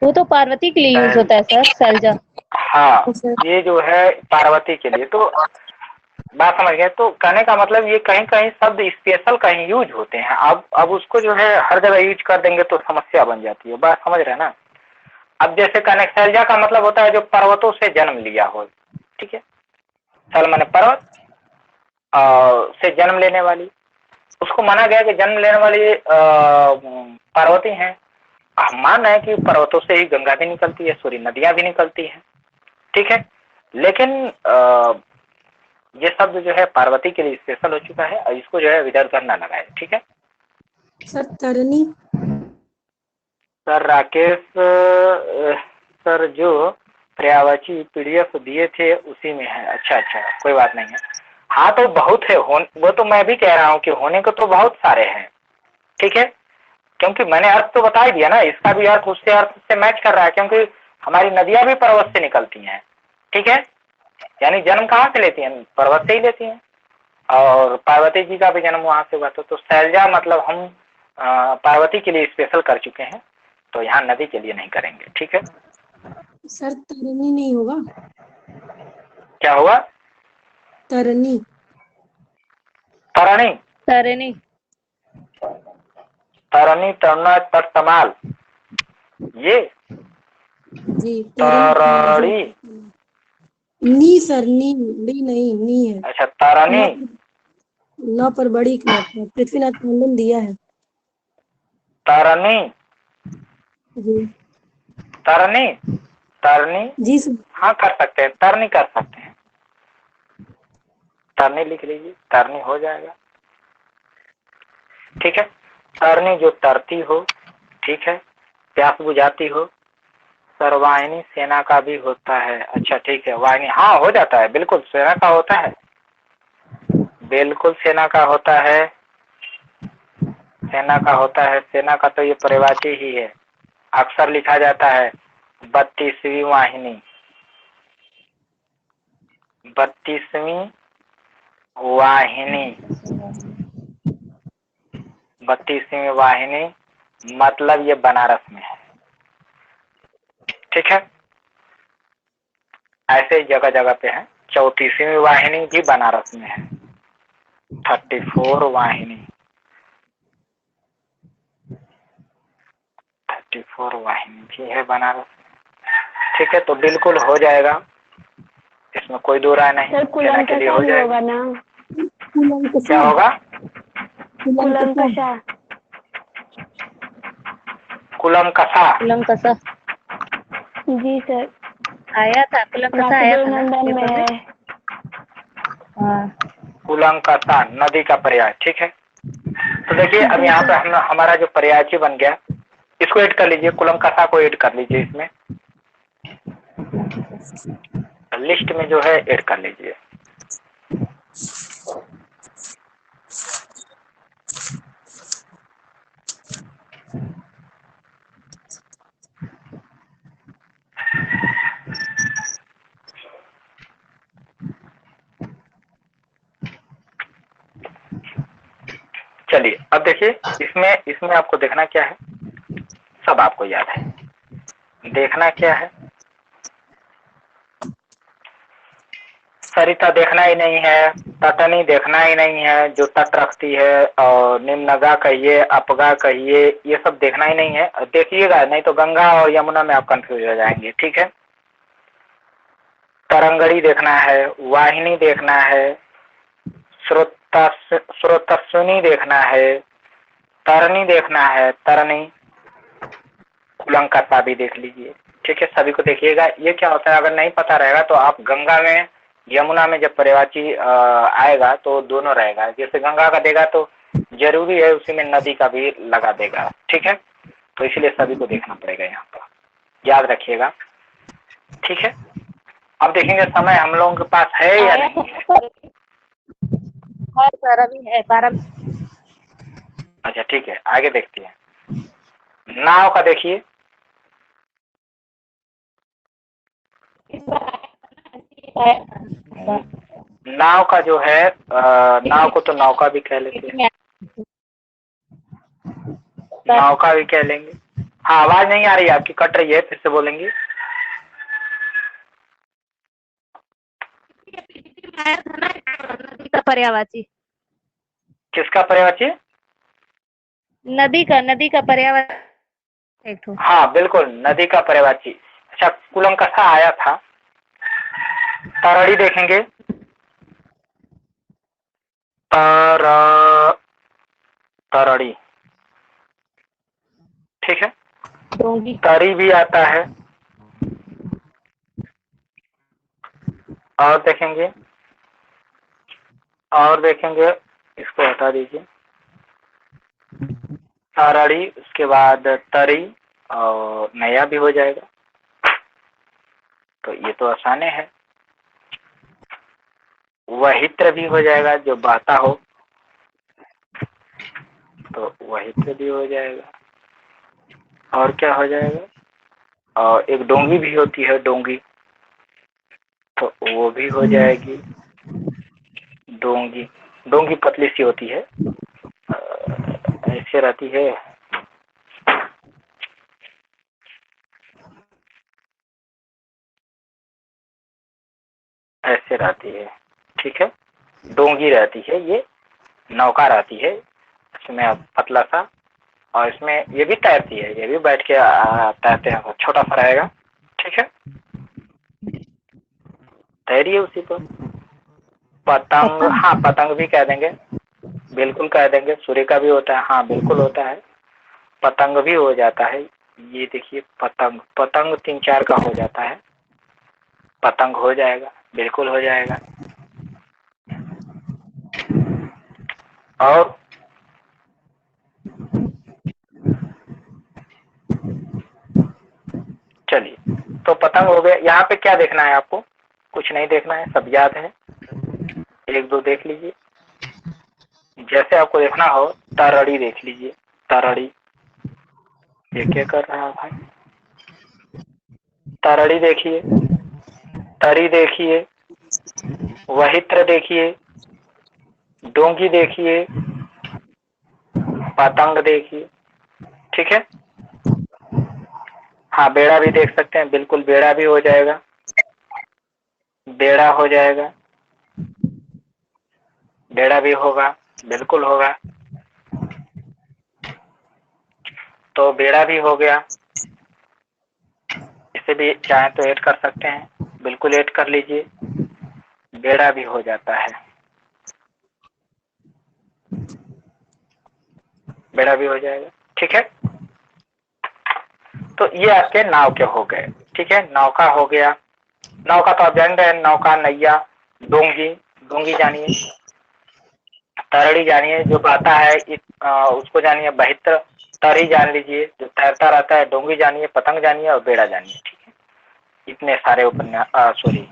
वो तो पार्वती के लिए यूज होता है सर, शैलजा। हाँ, ये जो है पार्वती के लिए। तो बात समझ गए? तो कहने का मतलब ये कहीं कहीं शब्द स्पेशल कहीं यूज होते हैं। अब उसको जो है हर जगह यूज कर देंगे तो समस्या बन जाती है। बात समझ रहे हैं ना? अब जैसे शैलजा का मतलब होता है जो पर्वतों से जन्म लिया हो, ठीक है। शैल माने पर्वत, से जन्म लेने वाली। उसको माना गया कि जन्म लेने वाली पार्वती हैं। हम मान रहे हैं कि पर्वतों से ही गंगा भी निकलती है, सॉरी, नदियां भी निकलती हैं, ठीक है। लेकिन ये शब्द जो है पार्वती के लिए स्पेशल हो चुका है और इसको जो है इधर उधर ना लगाए, ठीक है। सर तरनी। सर राकेश सर जो पर्यायवाची पीडीएफ दिए थे उसी में है। अच्छा अच्छा, कोई बात नहीं है। हाँ, तो बहुत है, वो तो मैं भी कह रहा हूँ कि होने को तो बहुत सारे हैं, ठीक है। क्योंकि मैंने अर्थ तो बता ही दिया ना, इसका भी अर्थ उससे अर्थ से मैच कर रहा है, क्योंकि हमारी नदियां भी पर्वत से निकलती हैं, ठीक है। यानी जन्म कहाँ से लेती हैं? पर्वत से ही लेती हैं। और पार्वती जी का भी जन्म वहां से हुआ था। तो शैलजा मतलब हम पार्वती के लिए स्पेशल कर चुके हैं, तो यहाँ नदी के लिए नहीं करेंगे। ठीक है सर तरनी नहीं होगा? क्या हुआ? तरनी। तरणी, तरेनी। तरनी, तरना, तत्तमाल, ये जी तरणी। नी सर, नी नी नहीं, नी है। अच्छा तरणी। न पर बड़ी क्लॉक है, पृथ्वीनाथ टंडन दिया है। तरणी, जी तरणी, तरणी। जी सर। हाँ कर सकते हैं, तरनी कर सकते हैं, तरनी लिख लीजिए, तरनी हो जाएगा। ठीक है, तरनी जो तरती हो, ठीक है, प्यास बुझाती हो। सर वाहिनी सेना का भी होता है। अच्छा ठीक है, वाहिनी हाँ हो जाता है, बिल्कुल सेना का होता है, बिल्कुल सेना का होता है, सेना का होता है। सेना का तो ये पर्यायवाची ही है, अक्सर लिखा जाता है 32वीं वाहिनी, 32वीं वाहिनी, 32वीं वाहिनी, मतलब ये बनारस में है। ठीक है, ऐसे जगह जगह पे है। 34वीं वाहिनी भी बनारस में है, 34 वाहिनी, 34 वाहिनी भी है बनारस में। ठीक है, तो बिल्कुल हो जाएगा, इसमें कोई दो राय नहीं, सेना के लिए हो जाएगा ना। क्या होगा? कुलंकषा। कुलम कसा। कुलम कसा जी सर, आया था, कुलम कसा आया था ना वासुदेव में पेपर में। है। हाँ। कुलम कसा नदी का पर्याय। ठीक है, तो देखिए अब यहाँ पे हम हमारा जो पर्यायची बन गया, इसको ऐड कर लीजिए, कुलम कसा को ऐड कर लीजिए, इसमें लिस्ट में जो है ऐड कर लीजिए। चलिए अब देखिए, इसमें इसमें आपको देखना क्या है, सब आपको याद है। देखना क्या है, सरिता देखना ही नहीं है, तटनी देखना ही नहीं है, जो तट रखती है, और निम्नगा कहिए, अपगा कहिए, ये सब देखना ही नहीं है। देखिएगा नहीं तो गंगा और यमुना में आप कंफ्यूज हो जाएंगे। ठीक है, तरंगड़ी देखना है, वाहिनी देखना है, स्रोतस्विनी देखना है, तरनी देखना है, तरनी, कुलंकता भी देख लीजिए। ठीक है, सभी को देखिएगा। ये क्या होता है, अगर नहीं पता रहेगा तो आप गंगा में यमुना में जब पर्यायवाची आएगा तो दोनों रहेगा। जैसे गंगा का देगा तो जरूरी है उसी में नदी का भी लगा देगा। ठीक है, तो इसलिए सभी को देखना पड़ेगा, यहाँ पर याद रखिएगा। ठीक है, अब देखेंगे समय हम लोगों के पास है या आया नहीं है। था सर, अभी है 12। अच्छा ठीक है, आगे देखते हैं। नाव का देखिए, नाव का जो है नाव को तो नौका भी कह लेते हैं, नौका भी कह लेंगे। हाँ आवाज नहीं आ रही है आपकी, कट रही है, फिर से बोलेंगे। नदी का पर्यायवाची, किसका पर्यायवाची? नदी का पर्यायवाची एक ठो। हाँ बिल्कुल, नदी का पर्यायवाची। अच्छा, कुलंकषा आया था। तरड़ी देखेंगे, तरड़ी, ठीक है, डोंगी। तरी भी आता है। और देखेंगे, और देखेंगे, इसको हटा दीजिए, तरड़ी, उसके बाद तरी, और नया भी हो जाएगा। तो ये तो आसान है। वहित्र भी हो जाएगा, जो बहता हो, तो वहित्र भी हो जाएगा। और क्या हो जाएगा, और एक डोंगी भी होती है, डोंगी, तो वो भी हो जाएगी, डोंगी। डोंगी पतली सी होती है, ऐसे रहती है। ऐसे रहती है, ठीक है, डोंगी रहती है, ये नौका रहती है, इसमें पतला सा, और इसमें ये भी तैरती है, ये भी बैठ के तैरते हैं, छोटा सा रहेगा, ठीक है। तैरिए उसी पर। पतंग, हाँ पतंग भी कह देंगे, बिल्कुल कह देंगे। सूर्य का भी होता है, हाँ बिल्कुल होता है। पतंग भी हो जाता है। ये देखिए पतंग, पतंग 3-4 का हो जाता है, पतंग हो जाएगा, बिल्कुल हो जाएगा। और चलिए, तो पतंग हो गया। यहाँ पे क्या देखना है आपको? कुछ नहीं देखना है, सब याद है। 1-2 देख लीजिए। जैसे आपको देखना हो, तरड़ी देख लीजिए, तरड़ी। ये क्या कर रहा है भाई? तरड़ी देखिए, तरी देखिए, वहित्र देखिए, डोंगी देखिए, पतंग देखिए, ठीक है। हाँ बेड़ा भी देख सकते हैं, बिल्कुल बेड़ा भी हो जाएगा, बेड़ा हो जाएगा, बेड़ा भी होगा, बिल्कुल होगा। तो बेड़ा भी हो गया, इसे भी चाहे तो ऐड कर सकते हैं, बिल्कुल ऐड कर लीजिए, बेड़ा भी हो जाता है, बेड़ा भी हो जाएगा, ठीक है। तो ये आपके नाव के हो गए, ठीक है। नौका हो गया, नौका तो आप जान रहे हैं, नौका, नैया, डोंगी, डोंगी जानिए, तरड़ी जानिए जो बहता है उसको जानिए, बहित्र, तरी जान लीजिए जो तैरता रहता है, डोंगी जानिए, पतंग जानिए और बेड़ा जानिए, ठीक है। इतने सारे उपन्यास सॉरी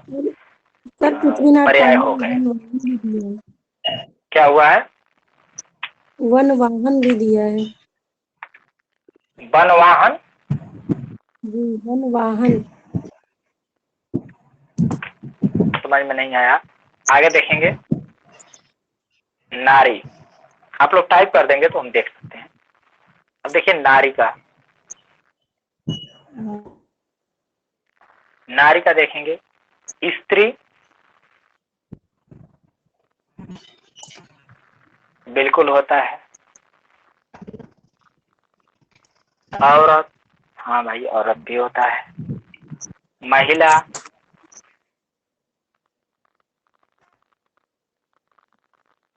सर पृथ्वीनाथ पर्याय हो पांडे गए। ने वन वाहन भी दिया है। क्या हुआ है? वन वाहन भी दिया है वन वाहन, जी, वन वाहन। समझ में नहीं आया, आगे देखेंगे। नारी, आप लोग टाइप कर देंगे तो हम देख सकते हैं। अब देखिए नारी का, नारी का देखेंगे, स्त्री, बिल्कुल होता है। औरत, हाँ भाई औरत भी होता है। महिला,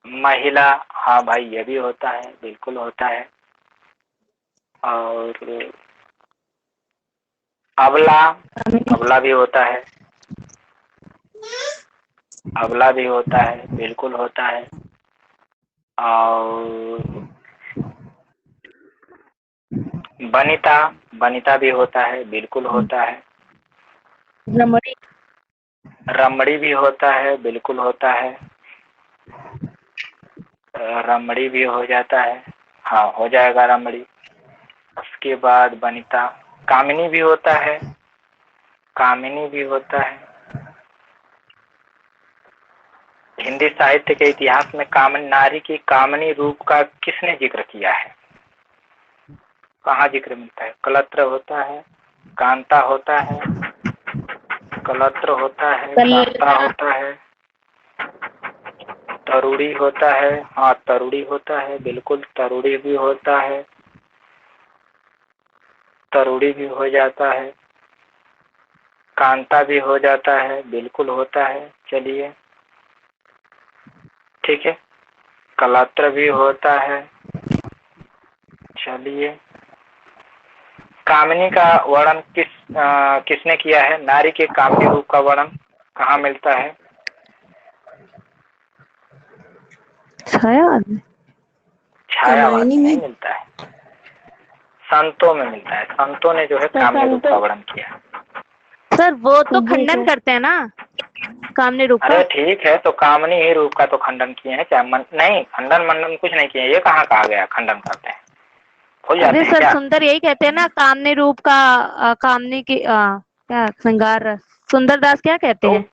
महिला, हाँ भाई ये भी होता है, बिल्कुल होता है। और अबला, अबला भी होता है, अबला भी होता है, बिल्कुल होता है। और बनिता, बनिता भी होता है, बिल्कुल होता है। रमणी, रमणी भी होता है, बिल्कुल होता है। रमणी भी हो जाता है, हाँ हो जाएगा रमणी। उसके बाद बनिता, कामिनी भी होता है, कामिनी भी होता है। हिंदी साहित्य के इतिहास में नारी की कामिनी रूप का किसने जिक्र किया है? कहाँ जिक्र मिलता है? कलत्र होता है, कांता होता है, कलत्र होता है, कांता होता है, तरुड़ी होता है, हाँ तरुड़ी होता है, बिल्कुल तरुड़ी भी होता है, तरुड़ी भी हो जाता है, कांता भी हो जाता है, बिल्कुल होता है। चलिए ठीक है, कलत्र भी होता है। चलिए, कामिनी का वर्णन किसने किया है? नारी के कामिनी रूप का वर्णन कहाँ मिलता है? छायावाद में, छायावाद में रामायणी नहीं में। मिलता है, संतों में मिलता है। संतों ने जो है कामिनी रूप का वर्णन किया। सर वो तो जी खंडन सर। करते हैं ना कामनी रूप का। अरे ठीक है, तो कामनी ही रूप का तो खंडन किए हैं, क्या नहीं खंडन मंडन कुछ नहीं किए। ये कहाँ कहा गया खंडन करते हैं? भूल जाते अरे हैं सर क्या? सुंदर यही कहते हैं ना कामनी रूप का, कामनी की क्या श्रृंगार, सुंदरदास क्या कहते तो हैं?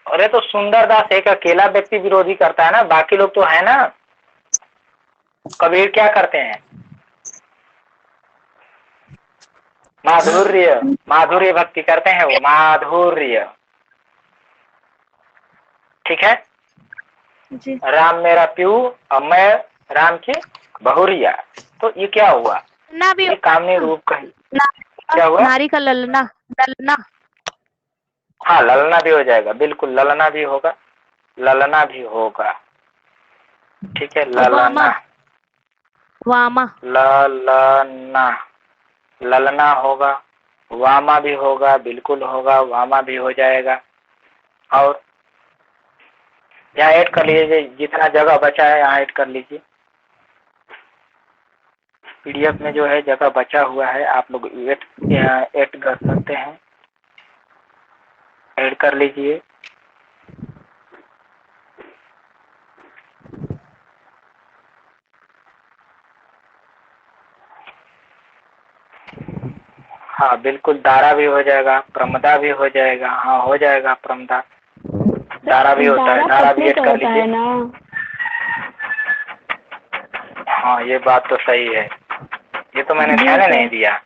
अरे तो सुंदरदास एक अकेला व्यक्ति विरोधी करता है ना, बाकी लोग तो है ना। कबीर क्या करते हैं? माधुर्य, माधुर्य भक्ति करते हैं वो, माधुर्य। ठीक है। जी। राम मेरा प्यू और मैं राम की बहुरिया। तो ये क्या हुआ? ना भी ये कामनी रूप का ना, क्या हुआ? नारी का ललना, ललना। हाँ, ललना भी हो जाएगा, बिल्कुल ललना भी होगा, ललना भी होगा। ठीक है, ललना, वामा, ललना, ललना होगा, वामा भी होगा, बिल्कुल होगा, वामा भी हो जाएगा। और यहाँ ऐड कर लीजिए, जितना जगह बचा है यहाँ ऐड कर लीजिए। पीडीएफ में जो है जगह बचा हुआ है, आप लोग ऐड कर सकते हैं, ऐड कर लीजिए। हाँ बिल्कुल, दारा भी हो जाएगा, प्रमदा भी हो जाएगा। हाँ हो जाएगा, प्रमदा, दारा भी होता है, दारा भी ऐड कर लीजिए ना। हाँ ये बात तो सही है, ये तो मैंने ध्यान नहीं दिया।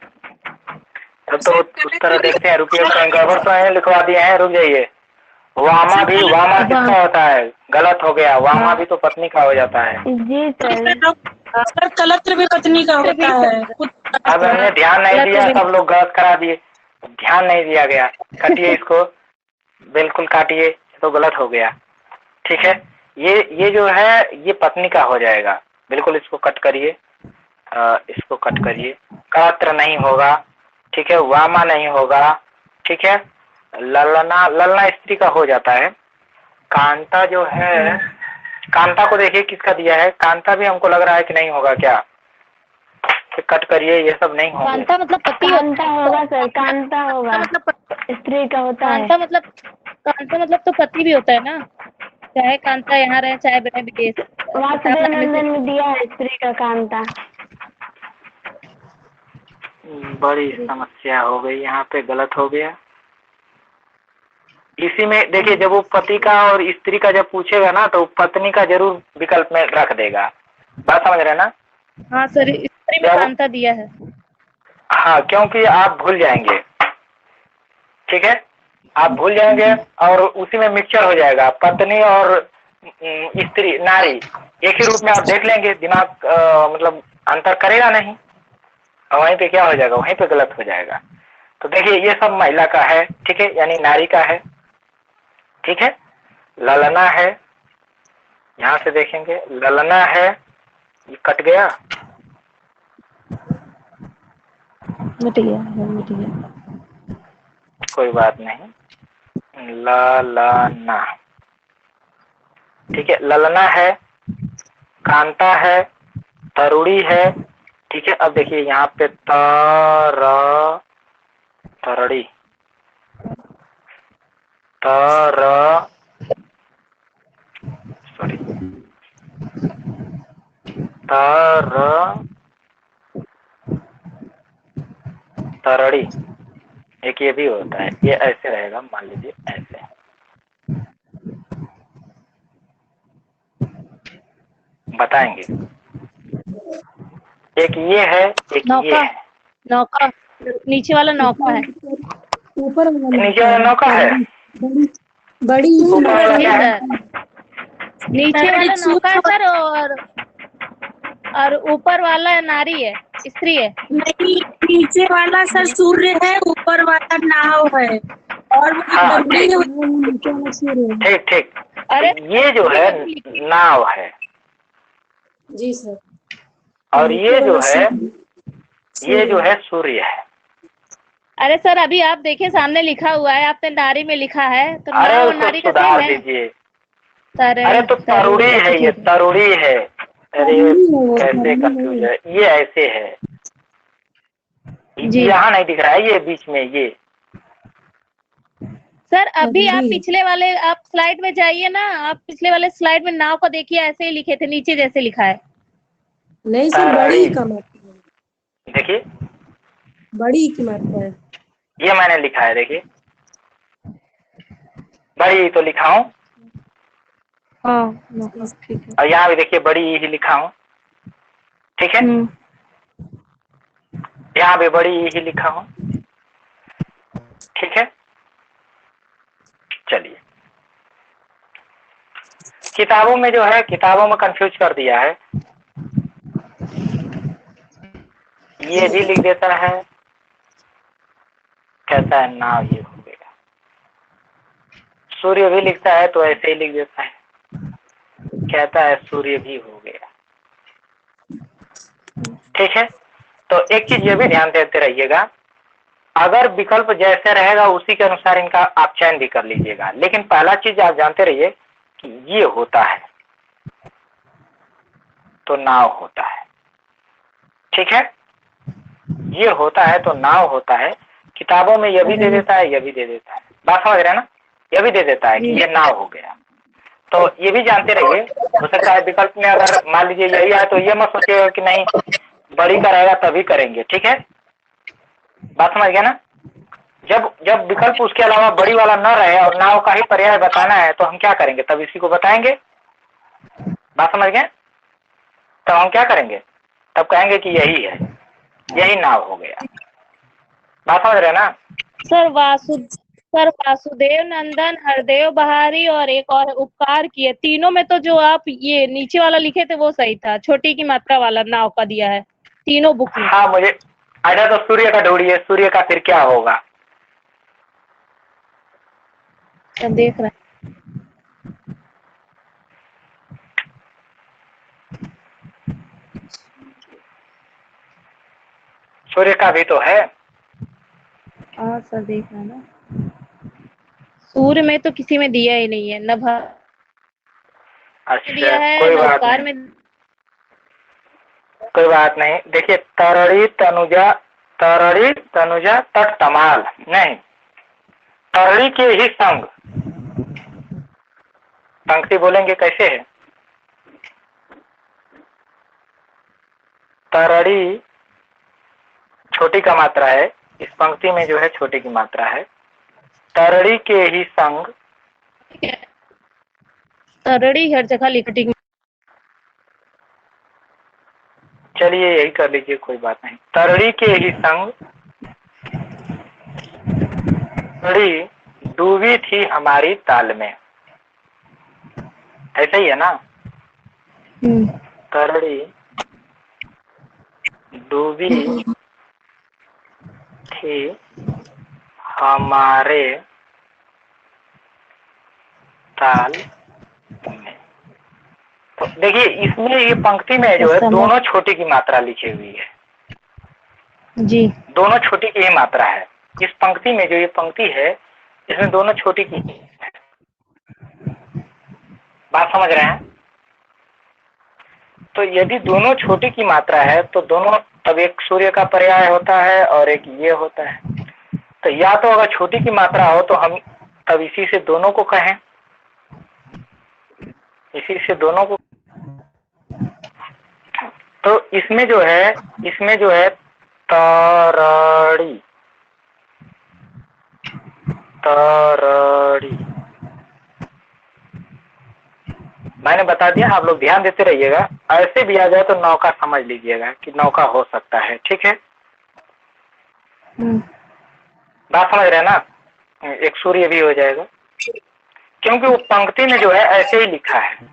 तब तो उस तरह देखते हैं, रुकिए, गड़बड़ तो है, लिखवा दिए हैं, रुक जाइए। वामा भी, वामा किसका होता है? गलत हो गया, वामा भी तो पत्नी का हो जाता है। जी सर। सर कलत्र भी पत्नी का होता है। अब हमने ध्यान नहीं दिया, सब लोग गलत करा दिए, ध्यान नहीं दिया गया। काटिए इसको, बिल्कुल काटिए, तो गलत हो गया। ठीक है, ये जो है ये पत्नी का हो जाएगा, बिल्कुल इसको कट करिए, इसको कट करिए, कलत्र नहीं होगा। ठीक है, वामा नहीं होगा। ठीक है, ललना, ललना स्त्री का हो जाता है। कांता जो है, कांता को देखिए किसका दिया है, कांता भी हमको लग रहा है कि नहीं होगा क्या, तो कट करिए, ये सब नहीं होगा। कांता मतलब पति, कांता होगा सर, कांता होगा, मतलब स्त्री का होता है। कांता मतलब तो पति भी होता है ना, चाहे कांता यहाँ रहे चाहे रहे विदेश। वासुदेव नंदन में दिया है स्त्री का कांता। बड़ी समस्या हो गई, यहाँ पे गलत हो गया। इसी में देखिए, जब वो पति का और स्त्री का जब पूछेगा ना, तो पत्नी का जरूर विकल्प में रख देगा। बात समझ रहे ना? हाँ सर, स्त्री में कांता दिया है। हाँ, क्योंकि आप भूल जाएंगे। ठीक है, आप भूल जाएंगे और उसी में मिक्सचर हो जाएगा, पत्नी और स्त्री, नारी एक ही रूप में आप देख लेंगे, दिमाग मतलब अंतर करेगा नहीं, और वहीं पे क्या हो जाएगा, वहीं पे गलत हो जाएगा। तो देखिए, ये सब महिला का है। ठीक है, यानी नारी का है। ठीक है, ललना है, यहाँ से देखेंगे ललना है, ये कट गया, मिट गया। कोई बात नहीं, ललना। ठीक है, ललना है, कांता है, तरुड़ी है। ठीक है, अब देखिए यहाँ पे तरड़ी, सॉरी, तरड़ी, एक ये भी होता है, ये ऐसे रहेगा, मान लीजिए ऐसे, बताएंगे। एक ये है, एक ये है। नौका, नीचे वाला नौका है, ऊपर नीचे वाला नौका है, बड़ी ऊपर वाला क्या है? नीचे वाला नौका है सर, और ऊपर वाला नारी है, स्त्री है। नहीं, नीचे वाला सर सूर्य है, ऊपर वाला नाव है, और वो हाँ, ठीक ठीक। अरे ये जो है नाव है, जी सर, और ये जो है सूर्य है। अरे सर, अभी आप देखिए सामने लिखा हुआ है, आपने नारी में लिखा है, तो अरे नाव और उसको नारी का सुधार सेम है। दीजिए। अरे तो तरुड़ी है, ये तरुड़ी है। अरे कैसे कंफ्यूज है, ये ऐसे है, यहाँ नहीं दिख रहा है, ये बीच में ये। सर अभी आप पिछले वाले, आप स्लाइड में जाइए ना, आप पिछले वाले स्लाइड में नाव को देखिए, ऐसे ही लिखे थे, नीचे जैसे लिखा है। नहीं सर, बड़ी का मतलब है, देखिए बड़ी की मात्रा है, ये मैंने लिखा है, देखिए बड़ी तो लिखा हूँ, हाँ ठीक है। और यहाँ भी देखिए बड़ी ही लिखा हूँ, ठीक है। यहाँ भी बड़ी ही लिखा हूँ, ठीक है। चलिए, किताबों में जो है, किताबों में कंफ्यूज कर दिया है। ये भी लिख देता है, कहता है नाव ये हो गया। सूर्य भी लिखता है तो ऐसे ही लिख देता है, कहता है सूर्य भी हो गया, ठीक है। तो एक चीज ये भी ध्यान देते रहिएगा, अगर विकल्प जैसे रहेगा उसी के अनुसार इनका आप चयन भी कर लीजिएगा। लेकिन पहला चीज आप जानते रहिए कि ये होता है तो नाव होता है, ठीक है। ये होता है तो नाव होता है। किताबों में ये भी दे देता है, ये भी दे देता है, बात समझ रहे हैं ना। ये भी दे देता है कि ये नाव हो गया। तो ये भी जानते रहिए, हो सकता है विकल्प में अगर मान लीजिए यही है तो ये मत सोचिएगा कि नहीं बड़ी का रहेगा तभी करेंगे, ठीक है। बात समझ गया ना। जब जब विकल्प उसके अलावा बड़ी वाला न रहे और नाव का ही पर्याय बताना है तो हम क्या करेंगे, तब इसी को बताएंगे। बात समझ गए। तब हम क्या करेंगे, तब कहेंगे कि यही है, यही नाव हो गया। बात समझ रहे ना। सर वासुदेव नंदन, हरदेव बहारी और एक और उपकार किए, तीनों में तो जो आप ये नीचे वाला लिखे थे वो सही था, छोटी की मात्रा वाला नाव का दिया है तीनों बुक में। हाँ मुझे अच्छा, तो सूर्य का ढूंढिए, सूर्य का फिर क्या होगा। देख रहे हैं। सूर्य का भी तो है। हाँ सर देख रहे हैं ना, सूर्य में तो किसी में दिया ही नहीं है, न दिया अच्छा है कोई न बात उपकार नहीं, में। कोई बात नहीं। देखिए तरड़ी तनुजा, तरड़ी तनुजा तट तमाल नहीं, तरड़ी के ही संग। पंक्ति बोलेंगे कैसे है, तरड़ी छोटी का मात्रा है, इस पंक्ति में जो है छोटी की मात्रा है। तरड़ी के ही संग, तरड़ी हर जगह लिखटी। चलिए यही कर लीजिए, कोई बात नहीं। तरड़ी के ही संग तरड़ी डूबी थी हमारी ताल में, ऐसा ही है ना। तरड़ी डूबी थी हमारे ताल में। तो देखिए इसमें ये पंक्ति में जो है दोनों छोटी की मात्रा लिखी हुई है जी, दोनों छोटी की ही मात्रा है। इस पंक्ति में जो ये पंक्ति है इसमें दोनों छोटी की है। बात समझ रहे हैं। तो यदि दोनों छोटी की मात्रा है तो दोनों, तब एक सूर्य का पर्याय होता है और एक ये होता है। तो या तो अगर छोटी की मात्रा हो तो हम तब इसी से दोनों को कहें, इसी से दोनों को। तो इसमें जो है तरड़ी, तरड़ी मैंने बता दिया, आप लोग ध्यान देते रहिएगा। ऐसे भी आ जाए तो नौका समझ लीजिएगा कि नौका हो सकता है, ठीक है। बात समझ रहे हैं ना। एक सूर्य भी हो जाएगा क्योंकि वो पंक्ति में जो है ऐसे ही लिखा है।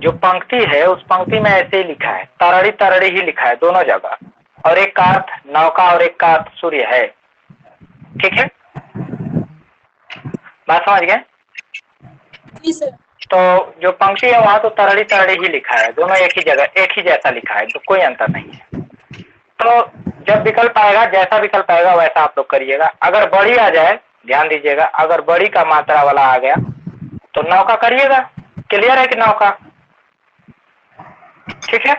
जो पंक्ति है उस पंक्ति में ऐसे ही लिखा है, तरड़ी तरड़ी ही लिखा है दोनों जगह, और एक का अर्थ नौका और एक का अर्थ सूर्य है, ठीक है। बात समझ गए। तो जो पंक्ति है वहां तो तरड़ी तरड़ी ही लिखा है, दोनों एक ही जगह एक ही जैसा लिखा है, तो कोई अंतर नहीं है। तो जब विकल्प आएगा, जैसा विकल्प आएगा वैसा आप लोग करिएगा। अगर बड़ी आ जाए, ध्यान दीजिएगा, अगर बड़ी का मात्रा वाला आ गया तो नौका करिएगा। क्लियर है कि नौका, ठीक है।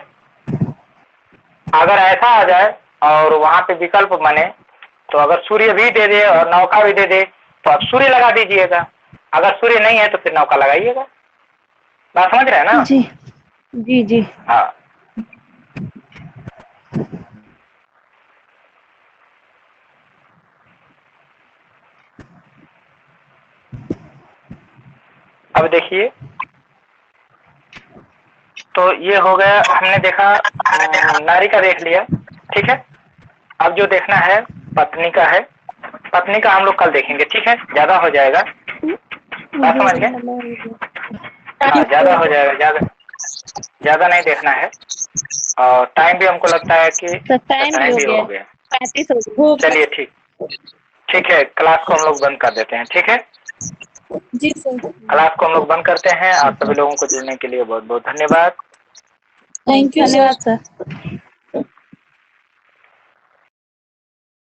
अगर ऐसा आ जाए और वहां पे विकल्प बने तो अगर सूर्य भी दे दे और नौका भी दे दे तो आप सूर्य लगा दीजिएगा, अगर सूर्य नहीं है तो फिर नौका लगाइएगा। बात समझ रहे हैं ना। जी जी जी। हाँ अब देखिए, तो ये हो गया, हमने देखा नारी का देख लिया, ठीक है। अब जो देखना है पत्नी का है। पत्नी का हम लोग कल देखेंगे, ठीक है, ज्यादा हो जाएगा, बात समझ गए? हाँ, ज्यादा हो जाएगा, ज्यादा नहीं देखना है। और टाइम भी हमको लगता है कि टाइम भी हो गया 35 हो गया। चलिए ठीक है, क्लास को हम लोग बंद कर देते हैं, ठीक है। जी सर। क्लास को हम लोग बंद करते हैं। आप सभी लोगों को जुड़ने के लिए बहुत बहुत धन्यवाद। थैंक यू धन्यवाद सर।